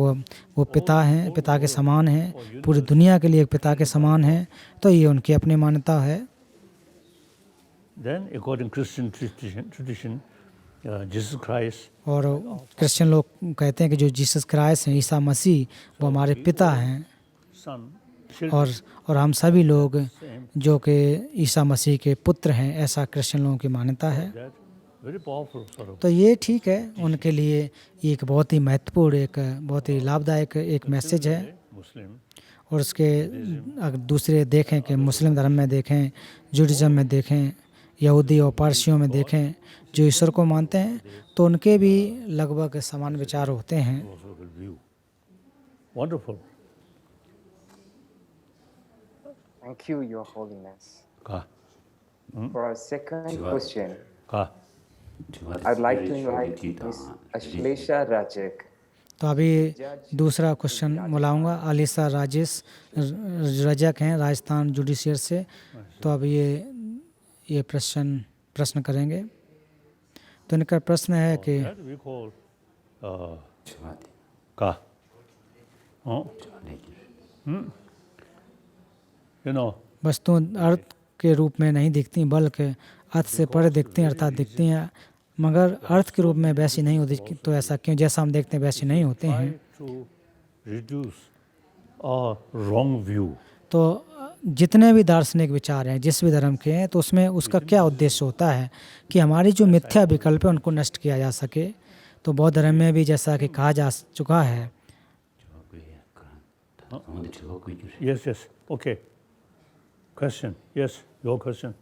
वो पिता हैं, पिता के समान हैं, पूरी दुनिया के लिए एक पिता के समान हैं। तो ये उनकी अपनी मान्यता है। Then according Christian tradition, Jesus Christ, और क्रिश्चियन लोग कहते हैं कि जो जीसस क्राइस्ट हैं, ईसा मसीह, वो हमारे पिता हैं, Son, children, और हम सभी लोग जो कि ईसा मसीह के पुत्र हैं, ऐसा क्रिश्चियन लोगों की मान्यता है। that very powerful sort of. तो ये ठीक है, उनके लिए एक बहुत ही महत्वपूर्ण, एक बहुत ही लाभदायक एक मैसेज है। Muslim, और उसके अगर दूसरे देखें कि मुस्लिम धर्म में देखें, जुडिज़म में देखें, यहूदी और पारसियों में देखें, जो ईश्वर को मानते हैं, तो उनके भी लगभग समान विचार होते हैं। philosophical view. Wonderful. Thank you, Your Holiness. Ka, For our second question, ka. I'd like to invite Ms. Ashlesha Rajek. तो अभी दूसरा क्वेश्चन बुलाऊंगा। अलीसा रजक हैं राजस्थान जुडिशियर से। तो अब ये प्रश्न करेंगे। तो इनका प्रश्न है कि That we call Chumati. ka. Oh, Chumati. you know, वस्तु अर्थ के रूप में नहीं दिखती बल्कि अर्थ से परे दिखती हैं, अर्थात दिखती हैं, मगर अर्थ के रूप में वैसी नहीं होती। तो ऐसा क्यों? जैसा हम देखते हैं वैसी नहीं होते हैं। try to reduce our wrong view. तो जितने भी दार्शनिक विचार हैं, जिस भी धर्म के हैं, तो उसमें उसका क्या उद्देश्य होता है कि हमारी जो मिथ्या विकल्प है उनको नष्ट किया जा सके। तो बौद्ध धर्म में भी जैसा कि कहा जा चुका है। Yes, yes. Okay. Question. Yes, your question.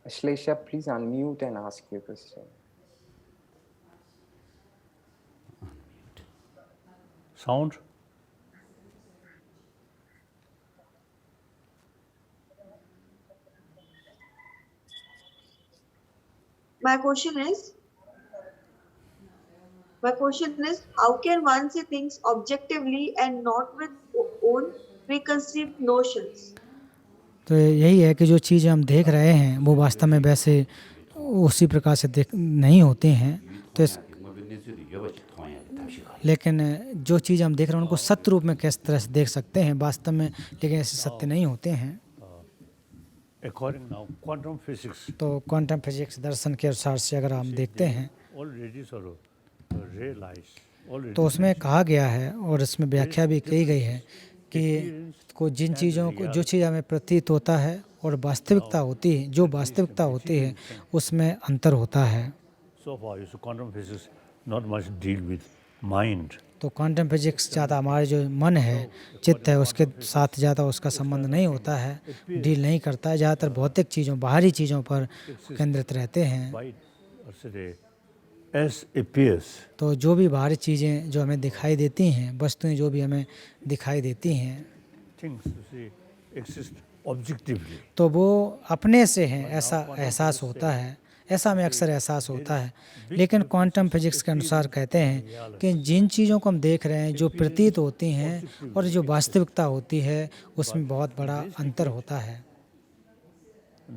Ashlesha, please unmute and ask your question. Sound? My question is, how can one see things objectively and not with own preconceived notions? तो यही है कि जो चीज़ें हम देख रहे हैं वो वास्तव में वैसे उसी प्रकार से नहीं होती हैं। तो लेकिन जो चीज़ हम देख रहे हैं उनको सत्य रूप में किस तरह से देख सकते हैं वास्तव में, लेकिन ऐसे सत्य नहीं होते हैं। According now, quantum physics तो क्वांटम फिजिक्स दर्शन के अनुसार से अगर हम देखते हैं already sort of realized तो उसमें कहा गया है और इसमें व्याख्या भी की गई है कि जिन चीज़ों को जो चीज़ हमें प्रतीत होता है और वास्तविकता होती है, जो वास्तविकता होती है उसमें अंतर होता है। So far, so quantum physics not much deal with mind. तो क्वांटम फिजिक्स ज़्यादा हमारे जो मन है, चित्त है, उसके साथ ज़्यादा उसका संबंध नहीं होता है, डील नहीं करता है। ज़्यादातर भौतिक चीज़ों, बाहरी चीज़ों पर केंद्रित रहते हैं। By, or say, as appears. तो जो भी बाहरी चीज़ें जो हमें दिखाई देती हैं, वस्तुएं जो भी हमें दिखाई देती हैं, Things you see exist objectively. तो वो अपने से हैं, ऐसा एहसास होता है, ऐसा हमें अक्सर एहसास होता है। लेकिन क्वांटम फिजिक्स के अनुसार कहते हैं कि जिन चीज़ों को हम देख रहे हैं, जो प्रतीत होती हैं और जो वास्तविकता होती है, उसमें बहुत बड़ा अंतर होता है।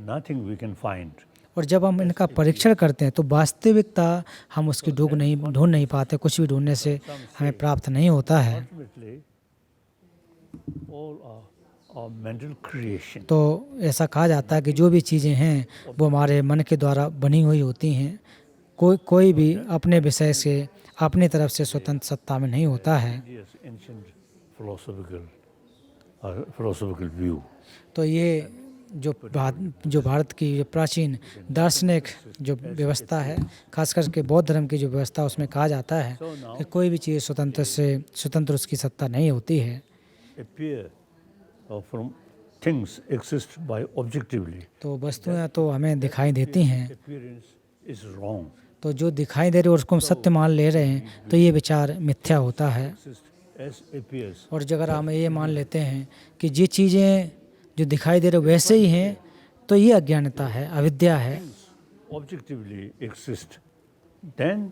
Nothing we can find. और जब हम इनका परीक्षण करते हैं तो वास्तविकता हम उसकी ढूंढ नहीं पाते, कुछ भी ढूंढने से हमें प्राप्त नहीं होता है। Ultimately, all are mental creation. तो ऐसा कहा जाता है कि जो भी चीज़ें हैं वो हमारे मन के द्वारा बनी हुई होती हैं। कोई भी अपने विषय से, अपनी तरफ से स्वतंत्र सत्ता में नहीं होता है। Yes, ancient philosophical view. तो ये जो भारत की जो प्राचीन दार्शनिक जो व्यवस्था है, खास करके बौद्ध धर्म की जो व्यवस्था, उसमें कहा जाता है कि कोई भी चीज़ स्वतंत्र उसकी सत्ता नहीं होती है। Appear from things exist by objectively. तो वस्तुएं तो हमें दिखाई देती हैं, Appearance is wrong. तो जो दिखाई दे रही है उसको हम सत्य मान ले रहे हैं, तो ये विचार मिथ्या होता है। Exist as appears. और अगर हम ये मान लेते हैं कि ये चीज़ें जो दिखाई दे रही वैसे ही हैं, तो ये अज्ञानता है, अविद्या है। Objectively exist. Then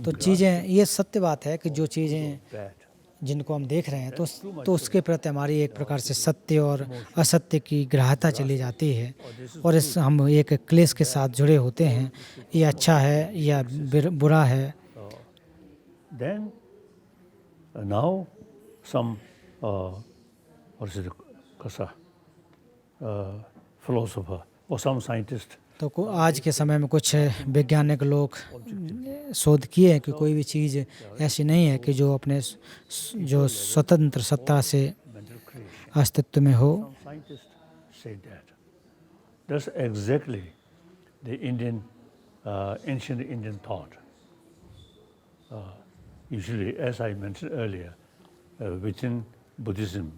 तो चीज़ें, ये सत्य बात है कि जो चीज़ें that जिनको हम देख रहे हैं तो उसके प्रति हमारी एक प्रकार से सत्य और असत्य की ग्राह्यता चली जाती है, और हम एक क्लेश के साथ जुड़े होते हैं, ये अच्छा है या बुरा है। then now some what is it, philosopher or some scientist तो आज के समय में कुछ वैज्ञानिक लोग शोध किए हैं कि कोई भी चीज़ ऐसी नहीं है कि जो अपने जो स्वतंत्र सत्ता से अस्तित्व में हो। Some scientists say that. That's exactly the ancient Indian thought. Usually, as I mentioned earlier, within Buddhism,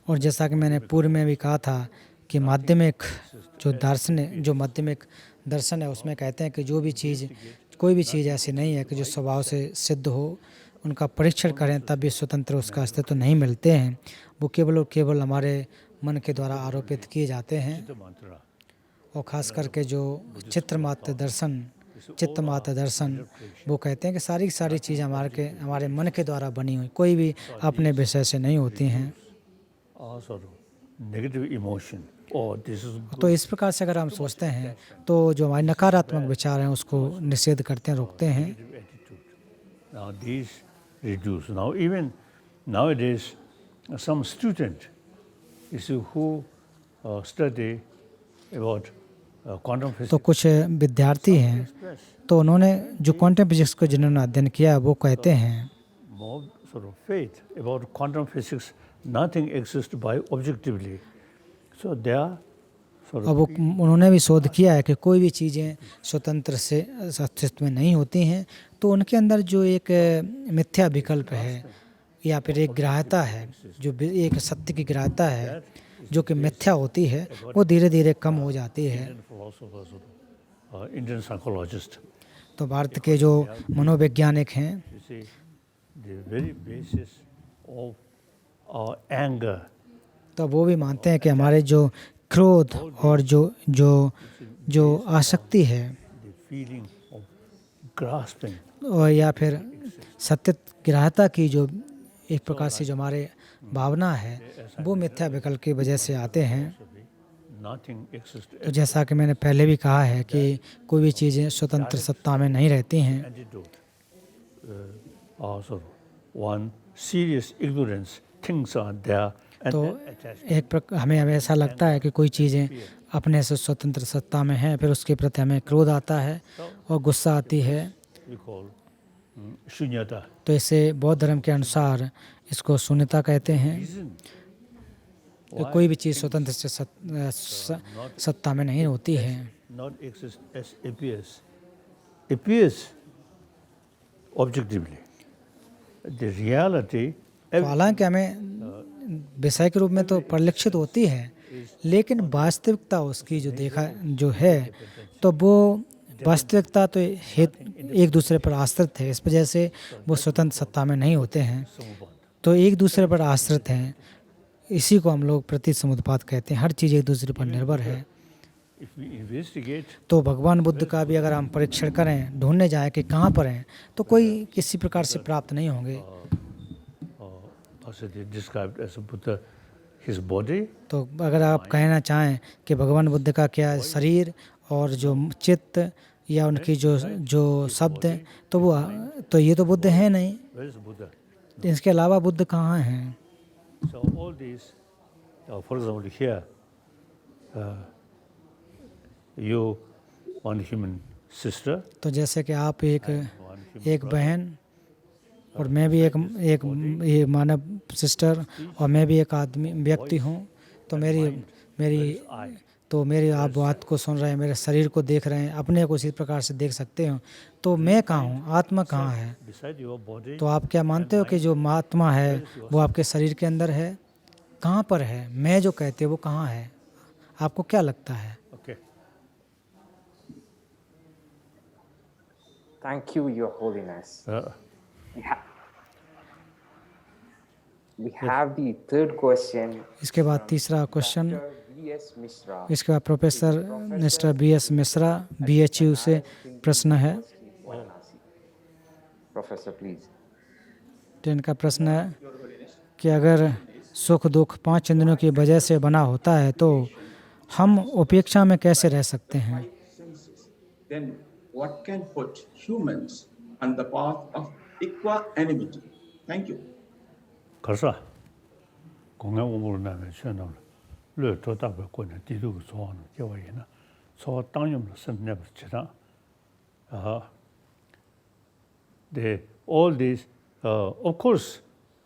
और जैसा कि मैंने पूर्व में भी कहा था कि माध्यमिक दर्शन है, उसमें कहते हैं कि कोई भी चीज़ ऐसी नहीं है कि जो स्वभाव से सिद्ध हो, उनका परीक्षण करें तब भी स्वतंत्र उसका अस्तित्व नहीं मिलते हैं। वो केवल हमारे मन के द्वारा आरोपित किए जाते हैं। और ख़ास करके जो चित्तमात्र दर्शन वो कहते हैं कि सारी चीज़ हमारे मन के द्वारा बनी हुई, कोई भी अपने विषय से नहीं होती हैं। negative emotion. Oh, this is तो इस प्रकार से अगर हम सोचते हैं तो जो हमारे नकारात्मक विचार हैं उसको निषेध करते हैं, रोकते हैं। negative attitude. Now these reduce. Now even nowadays, some student who study about quantum physics. तो कुछ विद्यार्थी हैं, तो उन्होंने जो क्वांटम फिजिक्स को जिन्होंने अध्ययन किया वो कहते हैं More sort of faith about quantum physics. Nothing exists by objectively. So they are sort अब of उन्होंने भी शोध किया है कि कोई भी चीज़ें स्वतंत्र से अस्तित्व में नहीं होती हैं, तो उनके अंदर जो एक मिथ्या विकल्प है या फिर एक ग्राह्यता है, जो एक सत्य की ग्राह्यता है जो कि मिथ्या होती है, वो धीरे धीरे कम हो जाती है। Indian philosophers, Indian psychologists. तो भारत के जो मनोवैज्ञानिक हैं, You see, the very basis of our anger, तो वो भी मानते हैं कि हमारे जो क्रोध और जो आसक्ति है the feeling of grasping, और या फिर सत्य ग्राह्यता की जो एक प्रकार से जो हमारे भावना है, वो मिथ्या विकल्प की वजह से आते हैं। nothing exists. तो जैसा कि मैंने पहले भी कहा है कि कोई भी चीज़ें स्वतंत्र सत्ता में नहीं रहती हैं। Antidote. Also, one serious ignorance, things are there, and तो then attachment. हमें ऐसा लगता है कि कोई चीज़ें अपने से स्वतंत्र सत्ता में हैं, फिर उसके प्रति हमें क्रोध आता है और गुस्सा आती है। We call Shunyata. तो इसे बौद्ध धर्म के अनुसार इसको शून्यता कहते हैं Reason कि कोई भी चीज़ स्वतंत्र से सत्ता में नहीं होती है। not exist as appears objectively. The reality, तो हालांकि हमें विषय के रूप में तो परिलक्षित होती है, लेकिन वास्तविकता उसकी जो है तो वो वास्तविकता तो एक दूसरे पर आश्रित है। इस वजह से वो स्वतंत्र सत्ता में नहीं होते हैं, तो एक दूसरे पर आश्रित हैं। इसी को हम लोग प्रति समुत्पाद कहते हैं। हर चीज़ एक दूसरे पर निर्भर है। if we investigate, तो भगवान बुद्ध का भी अगर हम परीक्षण करें, ढूंढने जाएं कि कहाँ पर हैं, तो कोई किसी प्रकार से प्राप्त नहीं होंगे। also they described as a Buddha, his body, तो अगर आप कहना चाहें कि भगवान बुद्ध का क्या शरीर और जो चित्त या उनकी जो शब्द, तो ये तो बुद्ध है नहीं। where is Buddha? इसके अलावा बुद्ध कहाँ हैं? So all these, for example, here, you one human sister, तो जैसे कि आप एक बहन और मैं भी एक ये मानव सिस्टर और मैं भी एक आदमी व्यक्ति हूँ, तो मेरी आप बात को सुन रहे हैं, मेरे शरीर को देख रहे हैं, अपने को इसी प्रकार से देख सकते हो। तो मैं कहाँ हूँ? आत्मा कहाँ है? beside your body, तो आप क्या मानते हो कि जो आत्मा है वो आपके शरीर के अंदर है? कहाँ पर है? मैं जो कहते हो वो कहाँ है? आपको क्या लगता है? okay. Thank you, Your Holiness. We have the third question. इसके बाद तीसरा क्वेश्चन, V.S. Mishra. इसके बाद professor mister BS Mishra BHU से प्रश्न है। Professor, please. तो इनका प्रश्न है कि अगर सुख दुख 5 इंद्रियों की वजह से बना होता है तो हम उपेक्षा में कैसे रह सकते हैं? Then what can put humans on the path of equanimity? Thank you. 그래서 공연 공부를 나면 시원하고 르 조답을 권에 뒤두고 좋아하는 겨워이나 소 땅염을 선내버 치다 all these of course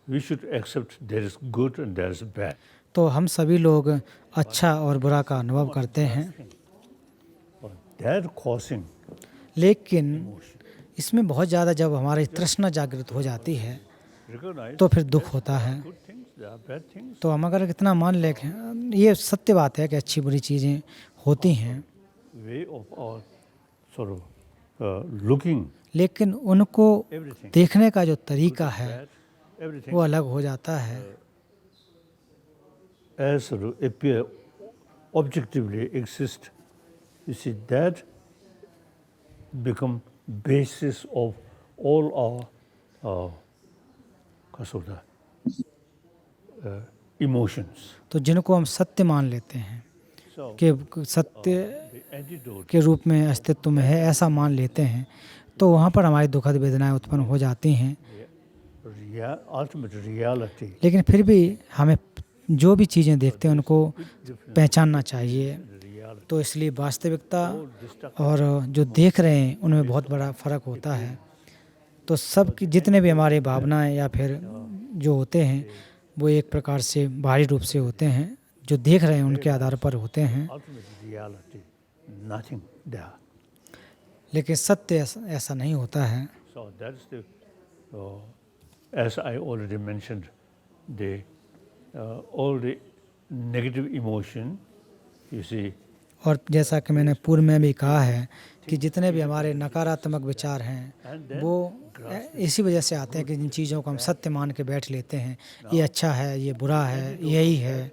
we should accept there is good and there is bad. तो हम सभी लोग अच्छा और बुरा का अनुभव करते हैं, That causing लेकिन इसमें बहुत ज़्यादा जब हमारी तृष्णा जागृत हो जाती है recognize तो फिर दुख होता है। good things, there are bad things. तो हम अगर कितना मान लें, ये सत्य बात है कि अच्छी बुरी चीज़ें होती हैं, Way of our sort of looking लेकिन उनको everything, देखने का जो तरीका है bad, everything वो अलग हो जाता है। as sort of appear objectively exist. You see that become basis of all our emotions. तो जिनको हम सत्य मान लेते हैं So कि सत्य the antidote के रूप में अस्तित्व में है, ऐसा मान लेते हैं, तो वहाँ पर हमारी दुखद वेदनाएं उत्पन्न हो जाती हैं। ultimate reality लेकिन फिर भी हमें जो भी चीज़ें देखते हैं उनको पहचानना चाहिए। तो इसलिए वास्तविकता और जो देख रहे हैं उनमें बहुत बड़ा फ़र्क होता है। तो सब जितने भी हमारे भावनाएं या फिर जो होते हैं वो एक प्रकार से बाहरी रूप से होते हैं, जो देख रहे हैं उनके आधार पर होते हैं, ultimate reality nothing there. लेकिन सत्य ऐसा नहीं होता है। So that's the as I already mentioned, the all the negative emotion, you see, और जैसा कि मैंने पूर्व में भी कहा है कि जितने भी हमारे नकारात्मक विचार हैं वो इसी वजह से आते हैं कि जिन चीज़ों को हम सत्य मान के बैठ लेते हैं, ये अच्छा है, ये बुरा है, यही है।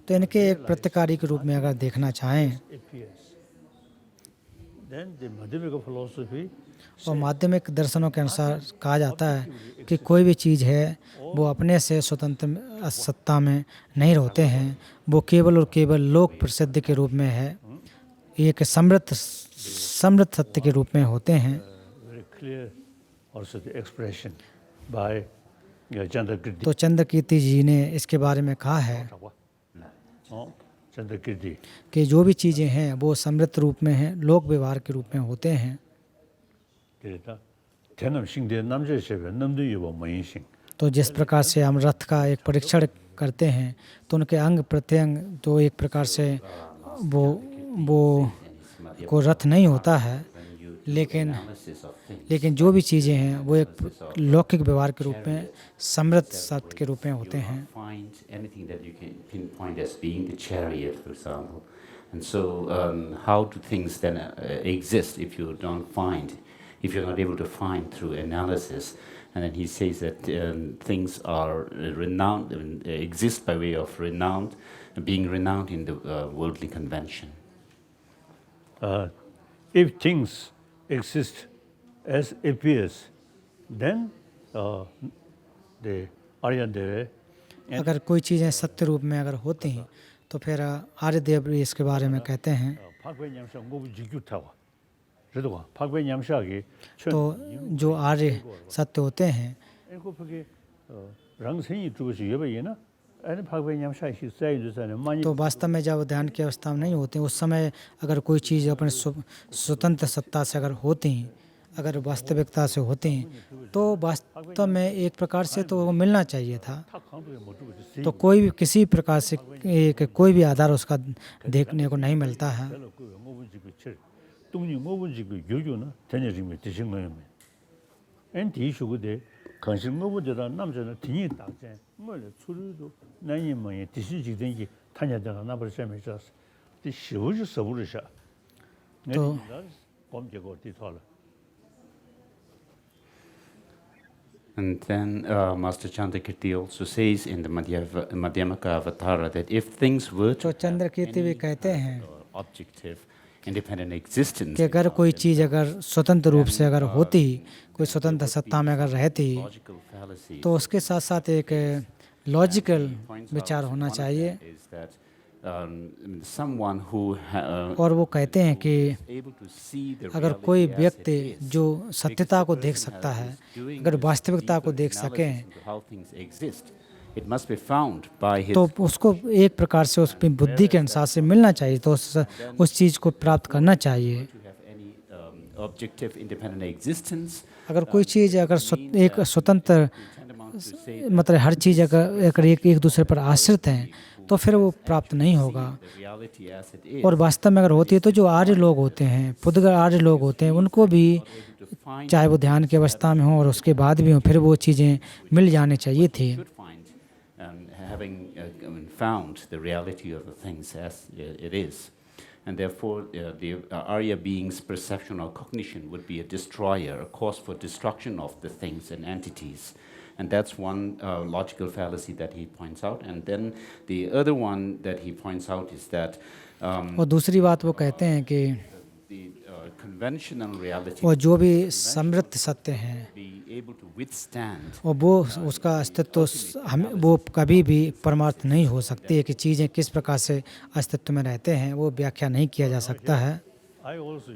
तो इनके एक प्रतिकारी के रूप में अगर देखना चाहें, appears. Then the Madhyamika philosophy और माध्यमिक दर्शनों के अनुसार कहा जाता है कि कोई भी चीज़ है वो अपने से स्वतंत्र सत्ता में नहीं रहते हैं, वो केवल और केवल लोक प्रसिद्ध के रूप में है, एक समृद्ध सत्य के रूप में होते हैं। very clear also the expression by Chandrakirti. तो चंद्रकीर्ति जी ने इसके बारे में कहा है Chandrakirti. कि जो भी चीज़ें हैं वो समृद्ध रूप में हैं, लोक व्यवहार के रूप में होते हैं। Kirita. 대남 싱대 남자 세배 남도 여보 모인싱 तो जिस प्रकार से हम रथ का एक परीक्षण करते हैं तो उनके अंग प्रत्यंग तो एक प्रकार से वो को रथ नहीं होता है, लेकिन जो भी चीज़ें हैं वो एक लौकिक व्यवहार के रूप में समृद्ध सत्य के रूप में होते हैं। Find anything that you can pinpoint as being the chariot, for example. And so, how do things then exist if you don't find, if you're not able to find through analysis? And then he says that things are renowned, exist by way of renowned, being renowned in the worldly convention. If things exist as appears, then the Aryadeva अगर कोई चीज़ें सत्य रूप में अगर होती हैं तो फिर आर्यदेव भी इसके बारे में कहते हैं। तो जो आर्य सत्य होते हैं तो वास्तव में जब ध्यान की अवस्था में नहीं होते उस समय अगर कोई चीज़ अपने स्वतंत्र सत्ता से अगर होती हैं, अगर वास्तविकता से होती हैं तो वास्तव में एक प्रकार से तो वो मिलना चाहिए था। तो कोई भी किसी प्रकार से कोई भी आधार उसका देखने को नहीं मिलता है। And then Master Chandrakirti also says in the Madhyamaka Avatara that if things were to तो चंद्रकीर्ति भी कहते हैं objective, independent existence, कि अगर कोई चीज़ अगर स्वतंत्र रूप से अगर होती, कोई स्वतंत्र सत्ता में अगर रहती logical fallacy, तो उसके साथ साथ एक लॉजिकल विचार होना चाहिए। is that someone who और वो कहते हैं कि able to see the अगर reality कोई as it व्यक्ति is, जो सत्यता को देख सकता है, अगर वास्तविकता को देख सके how things exist, it must be found by his तो उसको एक प्रकार से उस बुद्धि के अनुसार से मिलना चाहिए, तो उस चीज़ को प्राप्त करना चाहिए। to have any objective independent existence. अगर कोई चीज़ अगर एक स्वतंत्र मतलब हर चीज़ अगर एक दूसरे पर आश्रित हैं तो फिर वो प्राप्त नहीं होगा। The reality as it is, और वास्तव में अगर होती है तो जो आर्य लोग होते हैं, पुद्गल आर्य लोग होते हैं, उनको भी चाहे वो ध्यान की अवस्था में हो और उसके बाद भी हो फिर वो चीज़ें मिल जानी चाहिए थी। should find having found the reality of the things as it is. And therefore, the Arya being's perception or cognition would be a destroyer, a cause for destruction of the things and entities. And that's one logical fallacy that he points out. And then the other one that he points out is that और दूसरी बात वो कहते हैं कि the conventional reality और जो भी समृद्ध सत्य हैं be able to withstand और वो उसका अस्तित्व हमें वो कभी भी परमार्थ नहीं हो सकती है कि चीज़ें किस प्रकार से अस्तित्व में रहते हैं वो व्याख्या नहीं किया जा सकता है। I also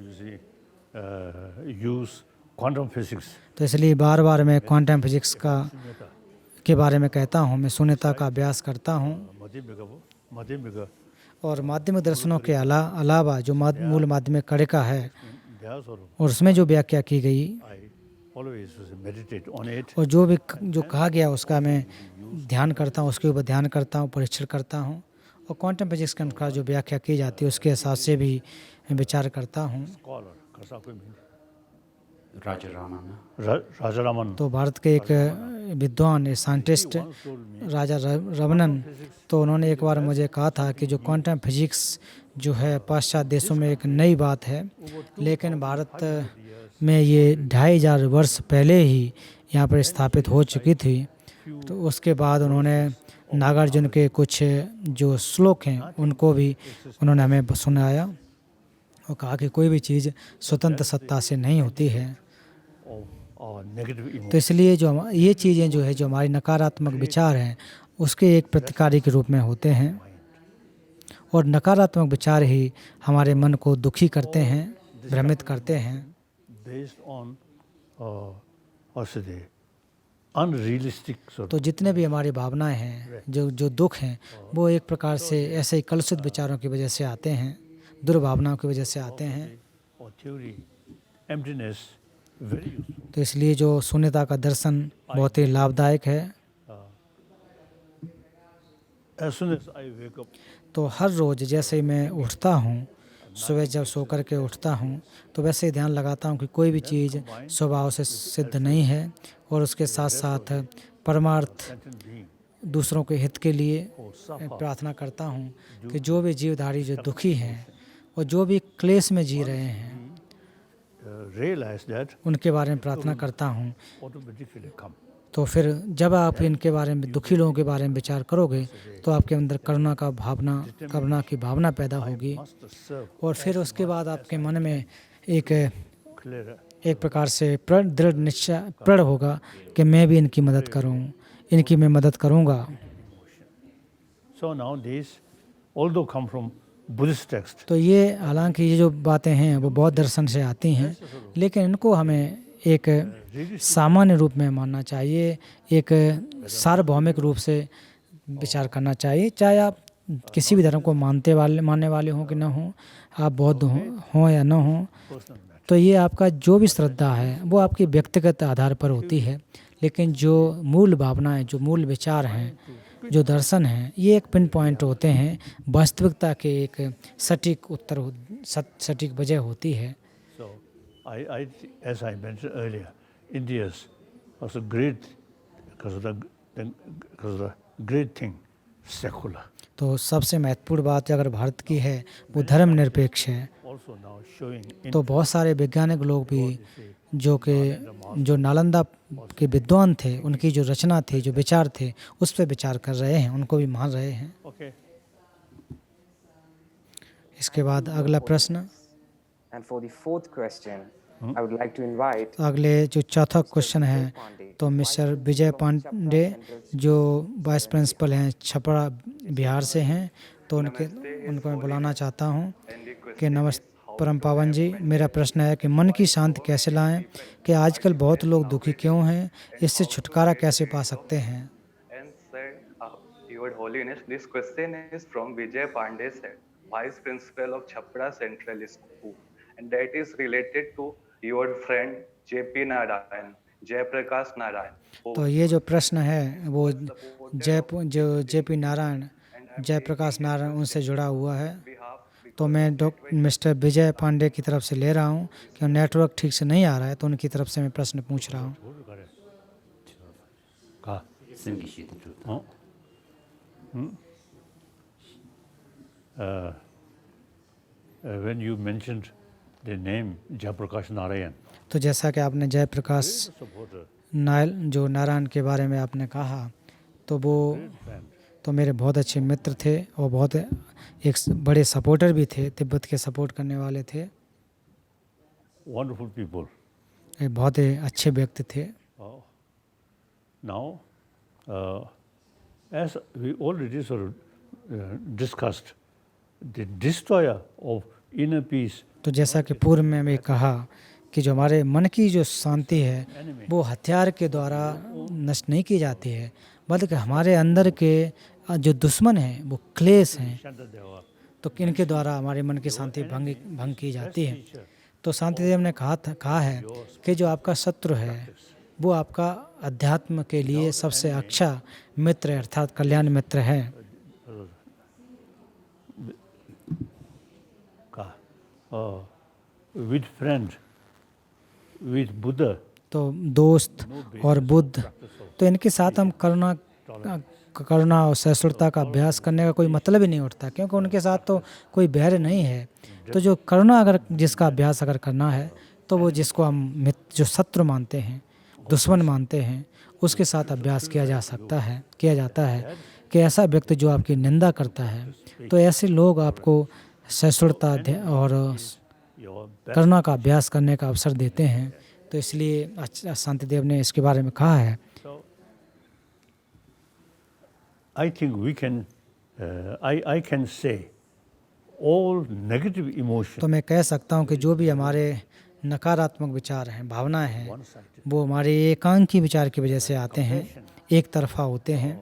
use quantum physics. तो इसलिए बार बार मैं क्वांटम फिजिक्स के बारे में कहता हूँ, मैं शून्यता का अभ्यास करता हूँ माध्यमिक और माध्यमिक दर्शनों के अलावा जो मूल माध्यमिक कड़िका है और उसमें जो व्याख्या की गई always meditate on it. और जो कहा गया उसका मैं ध्यान करता हूँ, उसके ऊपर ध्यान करता हूँ, परीक्षण करता हूँ और क्वांटम फिजिक्स के अनुसार जो व्याख्या की जाती है उसके हिसाब से भी विचार करता हूँ। राजारामन तो भारत के एक विद्वान साइंटिस्ट राजा रमनन, तो उन्होंने एक बार मुझे कहा था कि जो क्वांटम फिजिक्स जो है पाश्चात्य देशों में एक नई बात है, लेकिन भारत में ये 2500 वर्ष पहले ही यहाँ पर स्थापित हो चुकी थी। तो उसके बाद उन्होंने नागार्जुन के कुछ जो श्लोक हैं उनको भी उन्होंने हमें सुनाया और कहा कि कोई भी चीज़ स्वतंत्र सत्ता से नहीं होती है। तो इसलिए जो ये चीज़ें जो है जो हमारी नकारात्मक विचार हैं उसके एक प्रतिकारी के रूप में होते हैं और नकारात्मक विचार ही हमारे मन को दुखी करते हैं, भ्रमित करते हैं। तो जितने भी हमारी भावनाएं हैं जो दुख हैं वो एक प्रकार से ऐसे ही कलुषित विचारों की वजह से आते हैं, दुर्भावनाओं की वजह से आते हैं। तो इसलिए जो शून्यता का दर्शन बहुत ही लाभदायक है। As soon as I wake up, तो हर रोज़ जैसे ही मैं उठता हूँ, सुबह जब सो कर के उठता हूँ, तो वैसे ही ध्यान लगाता हूँ कि कोई भी चीज़ स्वभाव से सिद्ध नहीं है, और उसके साथ साथ परमार्थ sentient being दूसरों के हित के लिए or suffer, प्रार्थना करता हूँ कि जो भी जीवधारी जो दुखी हैं और जो भी क्लेश में जी रहे हैं, realize that उनके बारे में प्रार्थना करता हूँ। automatically come. तो फिर जब आप इनके बारे में, दुखी लोगों के बारे में विचार करोगे, तो आपके अंदर करुणा की भावना पैदा होगी, Must serve और फिर उसके बाद आपके मन में एक clearer. प्रकार से दृढ़ निश्चय प्रण होगा कि मैं भी इनकी मदद करूं, इनकी मैं मदद करूंगा। So now these, although come from Buddhist text, तो ये, हालांकि ये जो बातें हैं वो बौद्ध दर्शन से आती हैं, लेकिन इनको हमें एक सामान्य रूप में मानना चाहिए, एक सार्वभौमिक रूप से विचार करना चाहिए। चाहे आप किसी भी धर्म को मानने वाले हों कि ना हों, आप बौद्ध हों या ना हों, personal matter. तो ये आपका जो भी श्रद्धा है वो आपकी व्यक्तिगत आधार पर होती है, लेकिन जो मूल भावनाएं, जो मूल विचार हैं, जो दर्शन हैं, ये एक पिन पॉइंट होते हैं, वास्तविकता के एक सटीक उत्तर, सटीक वजह होती है। So as I mentioned earlier, India's was a great, because of the great thing, secular. तो सबसे महत्वपूर्ण बात अगर भारत की है वो धर्मनिरपेक्ष है। Also now showing तो बहुत सारे वैज्ञानिक लोग भी जो नालंदा के विद्वान थे, उनकी जो रचना थी, जो विचार थे, उस पर विचार कर रहे हैं, उनको भी मान रहे हैं। Okay. इसके बाद अगला प्रश्न, And for the fourth question, I would like to invite अगले जो चौथा क्वेश्चन है, तो मिस्टर विजय पांडे जो वाइस प्रिंसिपल हैं, छपरा बिहार से हैं, तो उनको मैं बुलाना चाहता हूँ कि नमस्ते परम पावन जी, मेरा प्रश्न है कि मन की शांति कैसे लाएं, कि आजकल बहुत लोग दुखी क्यों हैं, इससे छुटकारा कैसे पा सकते हैं। And sir, Your Holiness, this question is from Vijay Pandey, sir, Vice Principal of Chhapra Central School, and that is related to your friend J.P. Narayan, Jaiprakash Narayan. तो ये जो प्रश्न है वो J.P. नारायण, जयप्रकाश नारायण, उनसे जुड़ा हुआ है। तो मैं मिस्टर विजय पांडे की तरफ से ले रहा हूँ कि नेटवर्क ठीक से नहीं आ रहा है, तो उनकी तरफ से मैं प्रश्न पूछ रहा हूँ। कहा when you mentioned the name Jaiprakash Narayan, तो जैसा कि आपने जयप्रकाश supporter, जो नारायण के बारे में आपने कहा, तो वो तो मेरे बहुत अच्छे मित्र थे और बहुत एक बड़े सपोर्टर भी थे, तिब्बत के सपोर्ट करने वाले थे, wonderful people. एक बहुत ही अच्छे व्यक्ति थे। Now, as we already sort of discussed, the destroyer of inner peace, तो जैसा कि पूर्व में मैं कहा कि जो हमारे मन की जो शांति है वो हथियार के द्वारा नष्ट नहीं की जाती है, बल्कि हमारे अंदर के जो दुश्मन हैं वो क्लेश हैं, तो इनके द्वारा हमारे मन की शांति भंग की जाती है। तो शांतिदेव ने कहा है कि जो आपका शत्रु है वो आपका अध्यात्म के लिए सबसे अच्छा मित्र अर्थात कल्याण मित्र है। with friend, with Buddha, तो दोस्त और बुद्ध, तो इनके साथ हम करुणा और सहिष्णुता का अभ्यास करने का कोई मतलब ही नहीं उठता, क्योंकि उनके साथ तो कोई बैर नहीं है। तो जो करुणा अगर जिसका अभ्यास अगर करना है, तो वो जिसको हम जो शत्रु मानते हैं, दुश्मन मानते हैं, उसके साथ अभ्यास किया जाता है कि ऐसा व्यक्ति जो आपकी निंदा करता है, तो ऐसे लोग आपको सहिष्णुता और करुणा का अभ्यास करने का अवसर देते हैं। तो इसलिए शांतिदेव ने इसके बारे में कहा है। I think we can, I can say all negative emotions, तो मैं कह सकता हूँ कि जो भी हमारे नकारात्मक विचार हैं, भावनाएं हैं, वो हमारे एकांकी विचार की वजह से आते हैं, एक तरफा होते हैं,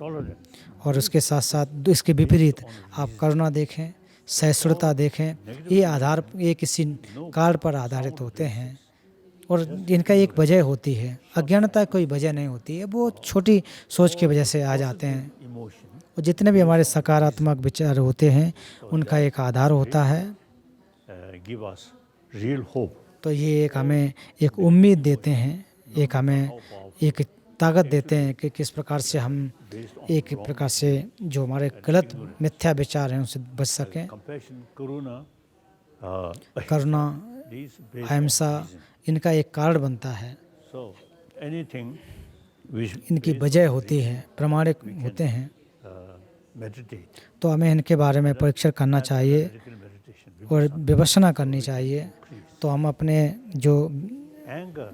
tolerance, और उसके साथ साथ इसके विपरीत आप करुणा देखें, सहिष्णुता देखें, ये किसी कार्य पर आधारित होते हैं, और इनका एक वजह होती है, अज्ञानता कोई वजह नहीं होती है, वो छोटी सोच की वजह से आ जाते हैं। emotion और जितने भी हमारे सकारात्मक विचार होते हैं उनका एक आधार होता है। give us real hope. तो ये एक हमें एक उम्मीद देते हैं, एक हमें एक ताकत देते हैं कि किस प्रकार से हम एक प्रकार से जो हमारे गलत मिथ्या विचार हैं उनसे बच सकें। Compassion, karuna, Karuna, these based on अहिंसा reason. इनका एक कारण बनता है, So anything which इनकी based वजह on होती है, प्रमाणिक होते हैं। meditate, तो हमें इनके बारे में परीक्षण करना चाहिए medical meditation, और विवशना करनी चाहिए, तो हम अपने जो anger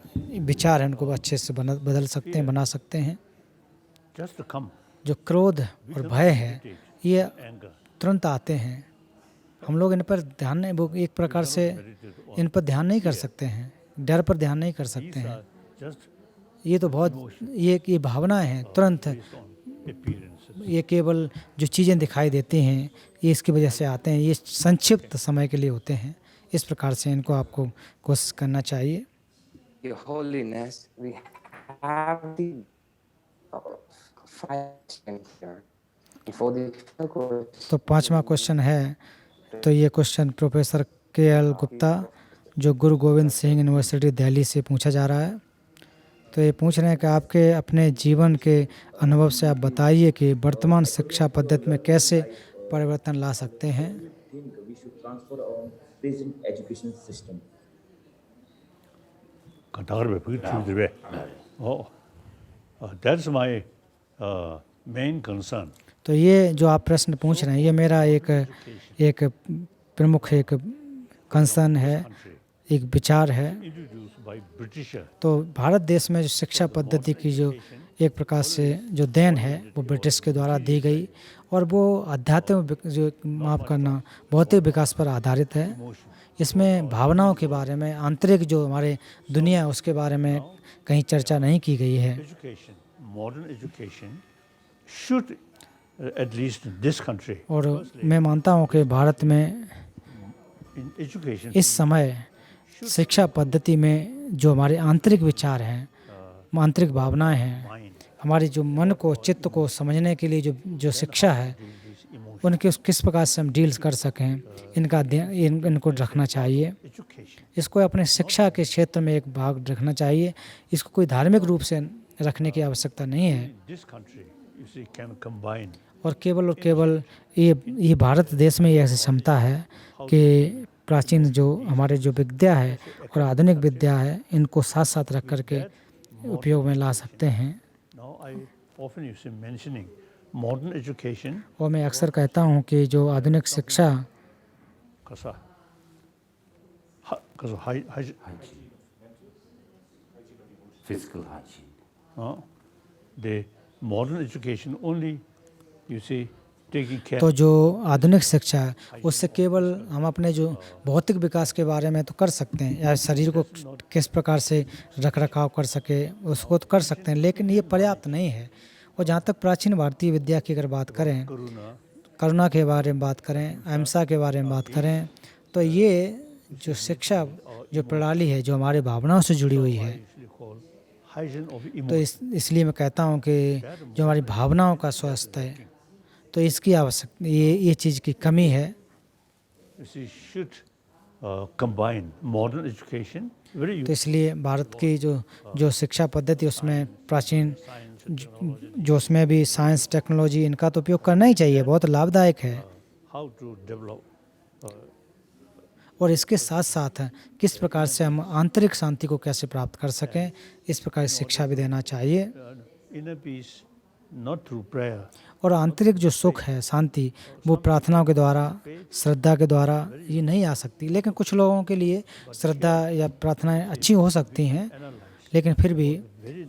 विचार हैं उनको अच्छे से बदल सकते हैं, बना सकते हैं। just come, जो क्रोध और भय है ये anger तुरंत आते हैं, हम लोग इन पर ध्यान नहीं, वो एक प्रकार से इन पर ध्यान नहीं कर सकते हैं, डर पर ध्यान नहीं कर सकते हैं। just ये तो बहुत ये भावनाएं हैं तुरंत, based on appearances. ये केवल जो चीज़ें दिखाई देती हैं ये इसकी वजह से आते हैं, ये संक्षिप्त समय के लिए होते हैं। इस प्रकार से इनको आपको कोशिश करना चाहिए। Your Holiness, we have the five here. For the तो पांचवा क्वेश्चन है, तो ये क्वेश्चन प्रोफेसर KL गुप्ता जो गुरु गोविंद सिंह यूनिवर्सिटी दिल्ली से पूछा जा रहा है। तो ये पूछ रहे हैं कि आपके अपने जीवन के अनुभव से आप बताइए कि वर्तमान शिक्षा पद्धति में कैसे परिवर्तन ला सकते हैं। think we should transfer our present education system. That's my main concern. तो ये जो आप प्रश्न पूछ रहे हैं ये मेरा एक प्रमुख एक कंसर्न है, एक विचार है। Introduced by Britisher. तो भारत देश में जो शिक्षा पद्धति की जो एक प्रकार से जो देन है वो ब्रिटिश के द्वारा दी गई, और वो आध्यात्मिक जो माफ़ करना भौतिक विकास पर आधारित है। इसमें भावनाओं के बारे में, आंतरिक जो हमारे दुनिया है उसके बारे में कहीं चर्चा नहीं की गई है। Education, modern education should, at least in this country, और मैं मानता हूँ कि भारत में in education, इस समय शिक्षा पद्धति में जो हमारे आंतरिक विचार हैं, आंतरिक भावनाएं हैं, mind, हमारी जो मन को, चित्त को समझने के लिए जो शिक्षा है, these emotions, उनके किस प्रकार से हम डील्स कर सकें, इनको रखना चाहिए। education, इसको अपने शिक्षा के क्षेत्र में एक भाग रखना चाहिए। इसको कोई धार्मिक रूप से रखने की आवश्यकता नहीं है। in this country, you see, can combine और केवल ये भारत देश में ये ऐसी क्षमता है कि प्राचीन जो हमारे जो विद्या है और आधुनिक विद्या है इनको साथ साथ रख करके उपयोग में ला सकते हैं। Now I often you see mentioning modern education और मैं अक्सर कहता हूँ कि जो आधुनिक शिक्षा kasa Physical hygiene. the modern education only, you see, taking care तो जो आधुनिक शिक्षा है उससे केवल हम अपने जो भौतिक विकास के बारे में तो कर सकते हैं, या शरीर को किस प्रकार से रख रखाव कर सके उसको तो कर सकते हैं, लेकिन ये पर्याप्त नहीं है। और जहाँ तक प्राचीन भारतीय विद्या की अगर बात करें, करुणा के बारे में बात करें, अहिंसा के बारे में बात करें, तो ये जो शिक्षा जो प्रणाली है जो हमारे भावनाओं से जुड़ी हुई है, usually called hygiene of तो emotion. इसलिए मैं कहता हूँ कि जो हमारी भावनाओं का स्वास्थ्य है तो इसकी आवश्यकता, ये चीज़ की कमी है। You see, should combine modern education very तो इसलिए भारत की जो शिक्षा पद्धति उसमें प्राचीन जो उसमें भी साइंस टेक्नोलॉजी इनका तो उपयोग करना ही चाहिए, बहुत लाभदायक है। how to develop और इसके साथ साथ किस प्रकार से हम आंतरिक शांति को कैसे प्राप्त कर सकें, इस प्रकार की शिक्षा भी देना चाहिए। inner peace not through prayer, और आंतरिक जो सुख है, शांति, वो प्रार्थनाओं के द्वारा, श्रद्धा के द्वारा ये नहीं आ सकती। लेकिन कुछ लोगों के लिए श्रद्धा या प्रार्थनाएं अच्छी हो सकती हैं, लेकिन फिर भी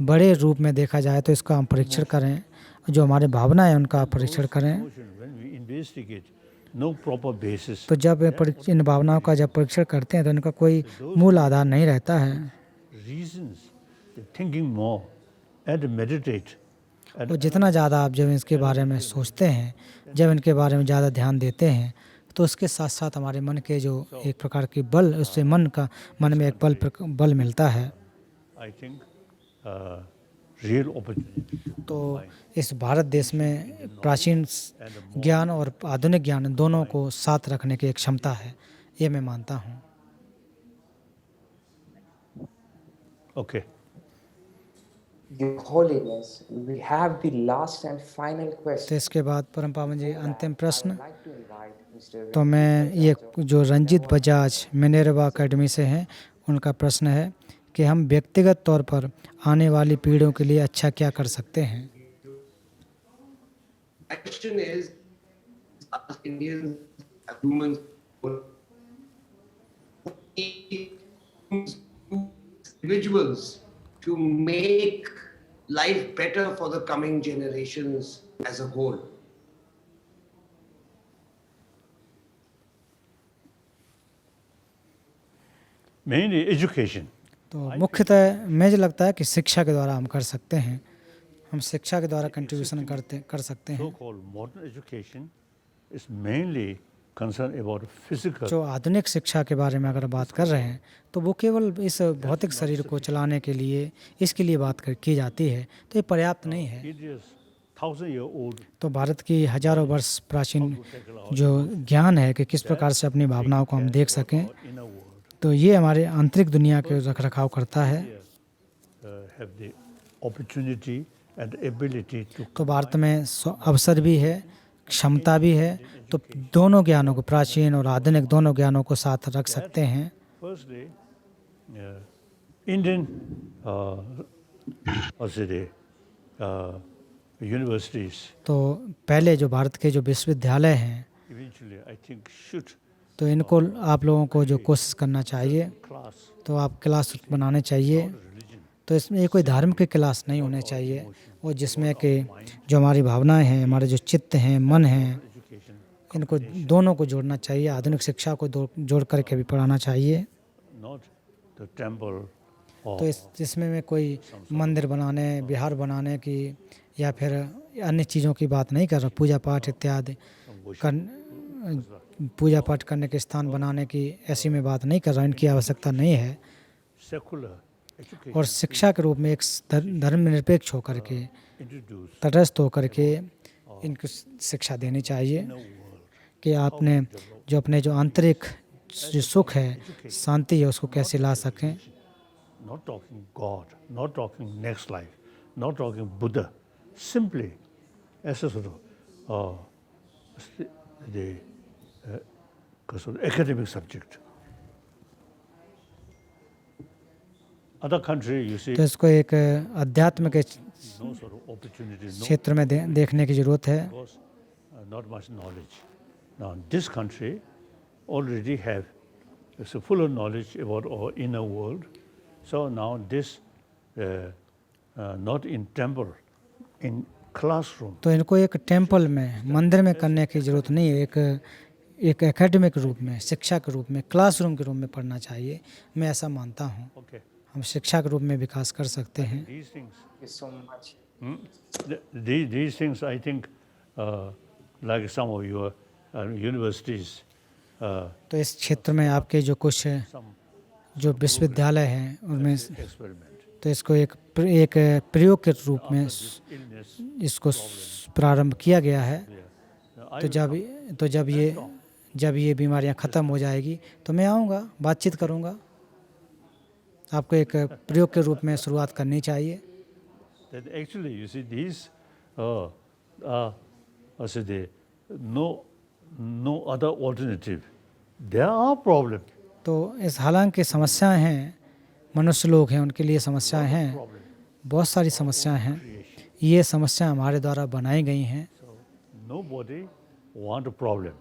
बड़े रूप में देखा जाए तो इसका हम परीक्षण करें, जो हमारे भावनाएं हैं उनका परीक्षण करें। emotion, when we investigate, no proper basis, तो जब इन भावनाओं का जब परीक्षण करते हैं तो इनका कोई मूल आधार नहीं रहता है। reasons, thinking more and meditate. और जितना ज़्यादा आप जब इसके बारे में सोचते हैं, जब इनके बारे में ज़्यादा ध्यान देते हैं, तो उसके साथ साथ हमारे मन के जो एक प्रकार की बल, उससे मन में एक बल मिलता है। I think real opportunity तो इस भारत देश में प्राचीन ज्ञान और आधुनिक ज्ञान दोनों को साथ रखने की एक क्षमता है, ये मैं मानता हूँ। Okay. Your Holiness, we have the last and final तो question. इसके बाद परम पावन जी अंतिम I प्रश्न। would like to invite Mr. तो मैं ये जो रंजीत बजाज मिनेरवा एकेडमी से हैं, उनका प्रश्न है कि हम व्यक्तिगत तौर पर आने वाली पीढ़ियों के लिए अच्छा क्या कर सकते हैं। Question is, us Indian humans, individuals, to make life better for the coming generations as a whole. Mainly education. तो मुख्यतः मुझे लगता है कि शिक्षा के द्वारा हम कर सकते हैं, हम शिक्षा के द्वारा कंट्रीब्यूशन कर सकते हैं। So-called modern education is mainly concerned about physical. जो आधुनिक शिक्षा के बारे में अगर बात कर रहे हैं तो वो केवल इस भौतिक शरीर को चलाने के लिए इसके लिए बात की जाती है, तो ये पर्याप्त नहीं है। India's 1,000-year-old तो भारत की हजारों वर्ष प्राचीन जो ज्ञान है कि किस प्रकार से अपनी भावनाओं को हम देख सकें, inner world तो ये हमारे आंतरिक दुनिया के रख रखाव करता है। have the opportunity and ability to तो भारत में अवसर भी है, क्षमता भी है, तो दोनों ज्ञानों को, प्राचीन और आधुनिक दोनों ज्ञानों को साथ रख सकते हैं। firstly Indian universities तो पहले जो भारत के जो विश्वविद्यालय हैं, eventually I think should तो इनको आप लोगों को जो कोशिश करना चाहिए, class तो आप क्लास बनाने चाहिए। religion तो इसमें ये कोई धार्मिक क्लास नहीं होने चाहिए, और जिसमें कि जो हमारी भावनाएं हैं, हमारे जो चित्त हैं, मन हैं, education, इनको दोनों को जोड़ना चाहिए। आधुनिक शिक्षा को जोड़ करके भी पढ़ाना चाहिए। not the temple or तो इसमें में कोई मंदिर बनाने, विहार बनाने की या फिर अन्य चीज़ों की बात नहीं कर रहा, पूजा पाठ इत्यादि पूजा पाठ करने के स्थान बनाने की ऐसी में बात नहीं कर रहा, इनकी आवश्यकता नहीं है। secular education और शिक्षा के रूप में एक धर्मनिरपेक्ष होकर के, introduce तटस्थ होकर के इनको शिक्षा देनी चाहिए कि आपने जो अपने जो आंतरिक जो सुख है, शांति है, उसको कैसे ला सकें। not talking God, not talking next life, not talking Buddha, simply as a sort of the sort of academic subject. Other country, you see, तो इसको एक अध्यात्म के no sort of opportunity, no, क्षेत्र में देखने की ज़रूरत है। because not much knowledge. Now, this country already have a fuller knowledge about our inner world. So now this, not in temple, in classroom. तो इनको एक टेम्पल में, मंदिर में करने की ज़रूरत नहीं है, एक एकेडमिक रूप में, शिक्षा के रूप में, क्लासरूम के रूप में पढ़ना चाहिए। मैं ऐसा मानता हूँ, Okay. हम शिक्षा के रूप में विकास कर सकते हैं। These things, Thank you so much. these things, I think, like some of your universities, तो इस क्षेत्र में आपके जो कुछ some जो विश्वविद्यालय हैं उनमें experiment. तो इसको एक प्रयोग के रूप में Illness, इसको प्रारंभ किया गया है। I तो जब ये बीमारियां ख़त्म हो जाएगी तो मैं आऊँगा, बातचीत करूँगा। आपको एक प्रयोग के रूप में शुरुआत करनी चाहिए। that actually, you see, these no other alternative. There are problems. तो इस हालांकि समस्याएं हैं, मनुष्य लोग हैं, उनके लिए समस्याएं हैं, बहुत सारी समस्याएं हैं। ये समस्याएं हमारे द्वारा बनाई गई हैं, Nobody want a problem.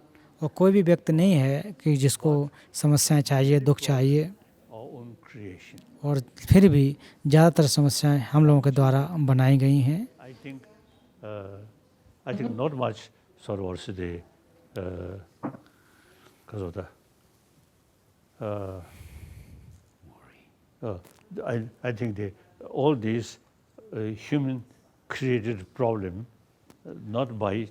और कोई भी व्यक्ति नहीं है कि जिसको समस्याएं चाहिए, दुख चाहिए। Our own creation. और फिर भी ज़्यादातर समस्याएं हम लोगों के द्वारा बनाई गई हैं। I think not much sort of also the I think all these human created problem, not by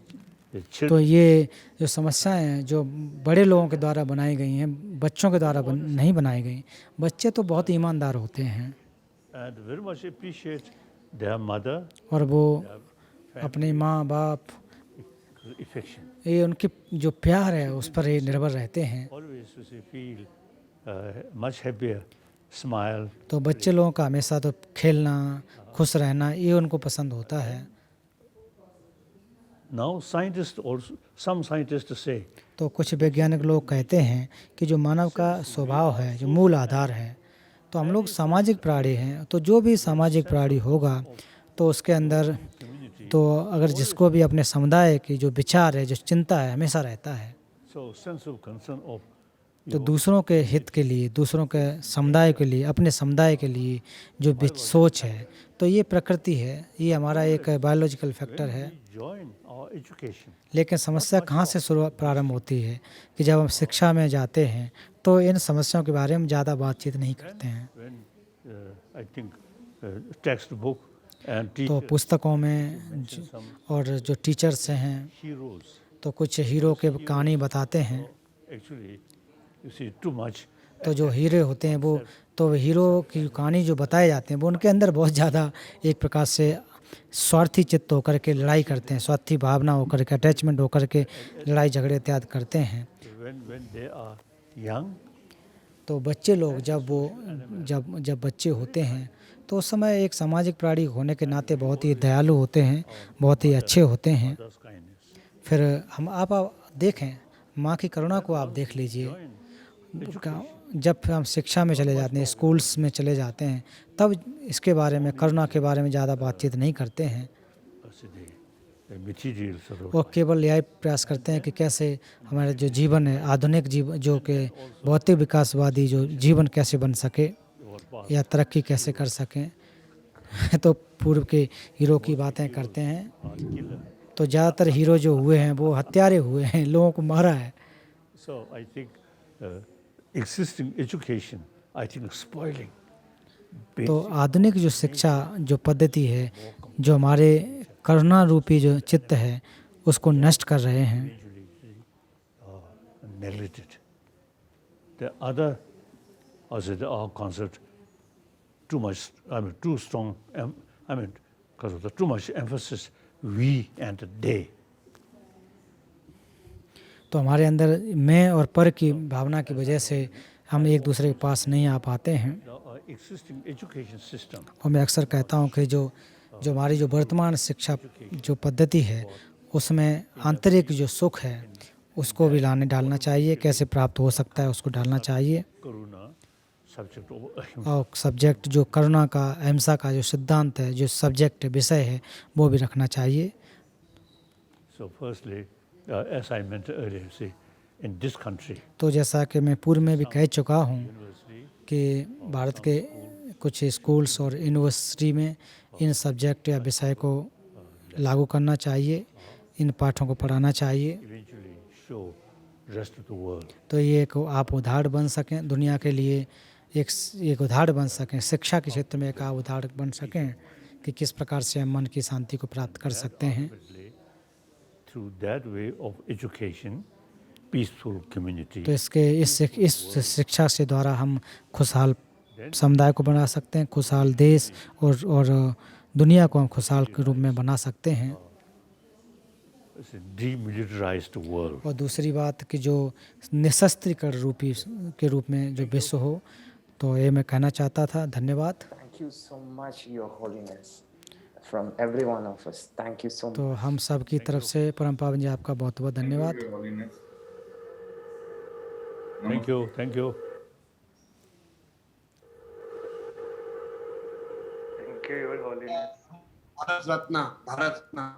the तो children. ये जो समस्याएं हैं जो बड़े लोगों के द्वारा बनाई गई हैं, बच्चों के द्वारा नहीं बनाई गई। बच्चे तो बहुत ईमानदार होते हैं And very much appreciate their mother, और वो their अपने माँ बाप, affection. ये उनकी जो प्यार है उस पर ये निर्भर रहते हैं। Always they feel much happier, smile. तो बच्चे लोगों का हमेशा तो खेलना, खुश रहना, ये उनको पसंद होता है। Now scientists also, some scientists say तो कुछ वैज्ञानिक लोग कहते हैं कि जो मानव का स्वभाव है, जो मूल आधार है, तो हम लोग सामाजिक प्राणी हैं। तो जो भी सामाजिक प्राणी होगा तो उसके अंदर तो अगर जिसको भी अपने समुदाय की जो विचार है, जो चिंता है, हमेशा रहता है। so sense of concern of तो दूसरों के हित के लिए, दूसरों के समुदाय के लिए, अपने समुदाय के लिए जो सोच है, तो ये प्रकृति है, ये हमारा एक बायोलॉजिकल फैक्टर है। join our education. लेकिन समस्या कहाँ से प्रारंभ होती है कि जब हम शिक्षा में जाते हैं तो इन समस्याओं के बारे में ज़्यादा बातचीत नहीं करते हैं। When I think textbook and तो teachers पुस्तकों में और जो टीचर्स हैं heroes तो कुछ हीरो के कहानी बताते हैं। actually you see too much तो जो हीरो होते हैं वो तो हीरो की कहानी जो बताए जाते हैं वो उनके अंदर बहुत ज़्यादा एक प्रकार से स्वार्थी चित्त होकर के लड़ाई करते हैं, स्वार्थी भावना होकर के, अटैचमेंट होकर के लड़ाई झगड़े इत्यादि करते हैं। when they are young. तो बच्चे लोग जब बच्चे होते हैं तो उस समय एक सामाजिक प्राणी होने के नाते बहुत ही दयालु होते हैं, बहुत ही अच्छे होते हैं। Those kindness. फिर हम आप देखें माँ की करुणा को आप देख लीजिए। जब हम शिक्षा में चले जाते हैं, स्कूल्स में चले जाते हैं, तब इसके बारे में, करुणा के बारे में ज़्यादा बातचीत नहीं करते हैं The material sort of और केवल यही प्रयास करते हैं कि कैसे हमारा जो जीवन है, आधुनिक जीवन जो कि भौतिक विकासवादी जो जीवन कैसे बन सके या तरक्की कैसे कर सकें। तो पूर्व के हीरो की बातें करते हैं। तो ज़्यादातर हीरो जो हुए हैं वो हत्यारे हुए हैं, लोगों को मारा है। So I think existing education, I think spoiling. तो आधुनिक जो शिक्षा जो पद्धति है, जो हमारे करुणा रूपी जो चित्त है उसको नष्ट कर रहे हैं। Neglected. The other, as it our concept, too much. I mean, too strong. I mean, because of the too much emphasis, we and they. तो हमारे अंदर मैं और पर की भावना की वजह से हम एक दूसरे के पास नहीं आ पाते हैं। The existing education system और मैं अक्सर कहता हूँ कि जो हमारी जो वर्तमान शिक्षा जो पद्धति है उसमें आंतरिक जो सुख है उसको भी डालना चाहिए। कैसे प्राप्त हो सकता है उसको डालना चाहिए। Karuna, subject of और सब्जेक्ट जो करुणा का, अहिंसा का जो सिद्धांत है, जो सब्जेक्ट विषय है वो भी रखना चाहिए। So firstly, as I mentioned earlier, see, in this country, तो जैसा कि मैं पूर्व में भी कह चुका हूँ university, कि भारत के कुछ स्कूल्स और यूनिवर्सिटी में इन सब्जेक्ट या विषय को लागू करना चाहिए, इन पाठों को पढ़ाना चाहिए। eventually show rest of the world. तो ये एक आप उदाहरण बन सकें दुनिया के लिए, एक उदाहरण बन सकें शिक्षा के क्षेत्र में, एक आप उदाहरण बन सकें कि किस प्रकार से हम मन की शांति को प्राप्त कर सकते हैं। Through that way of education, peaceful community. तो इस शिक्षा से द्वारा हम खुशहाल समुदाय को बना सकते हैं, खुशहाल देश और दुनिया को हम खुशहाल के रूप में बना सकते हैं। It's a demilitarized world. और दूसरी बात कि जो निशस्त्रीकरण के रूप में जो विश्व हो, तो ये मैं कहना चाहता था। धन्यवाद। Thank you so much, Your Holiness, from every one of us. Thank you so much. तो हम सब की तरफ से परम पावन जी आपका बहुत बहुत धन्यवाद। Your Holiness. Thank you, thank you. Thank you, Your Holiness. Bharat Ratna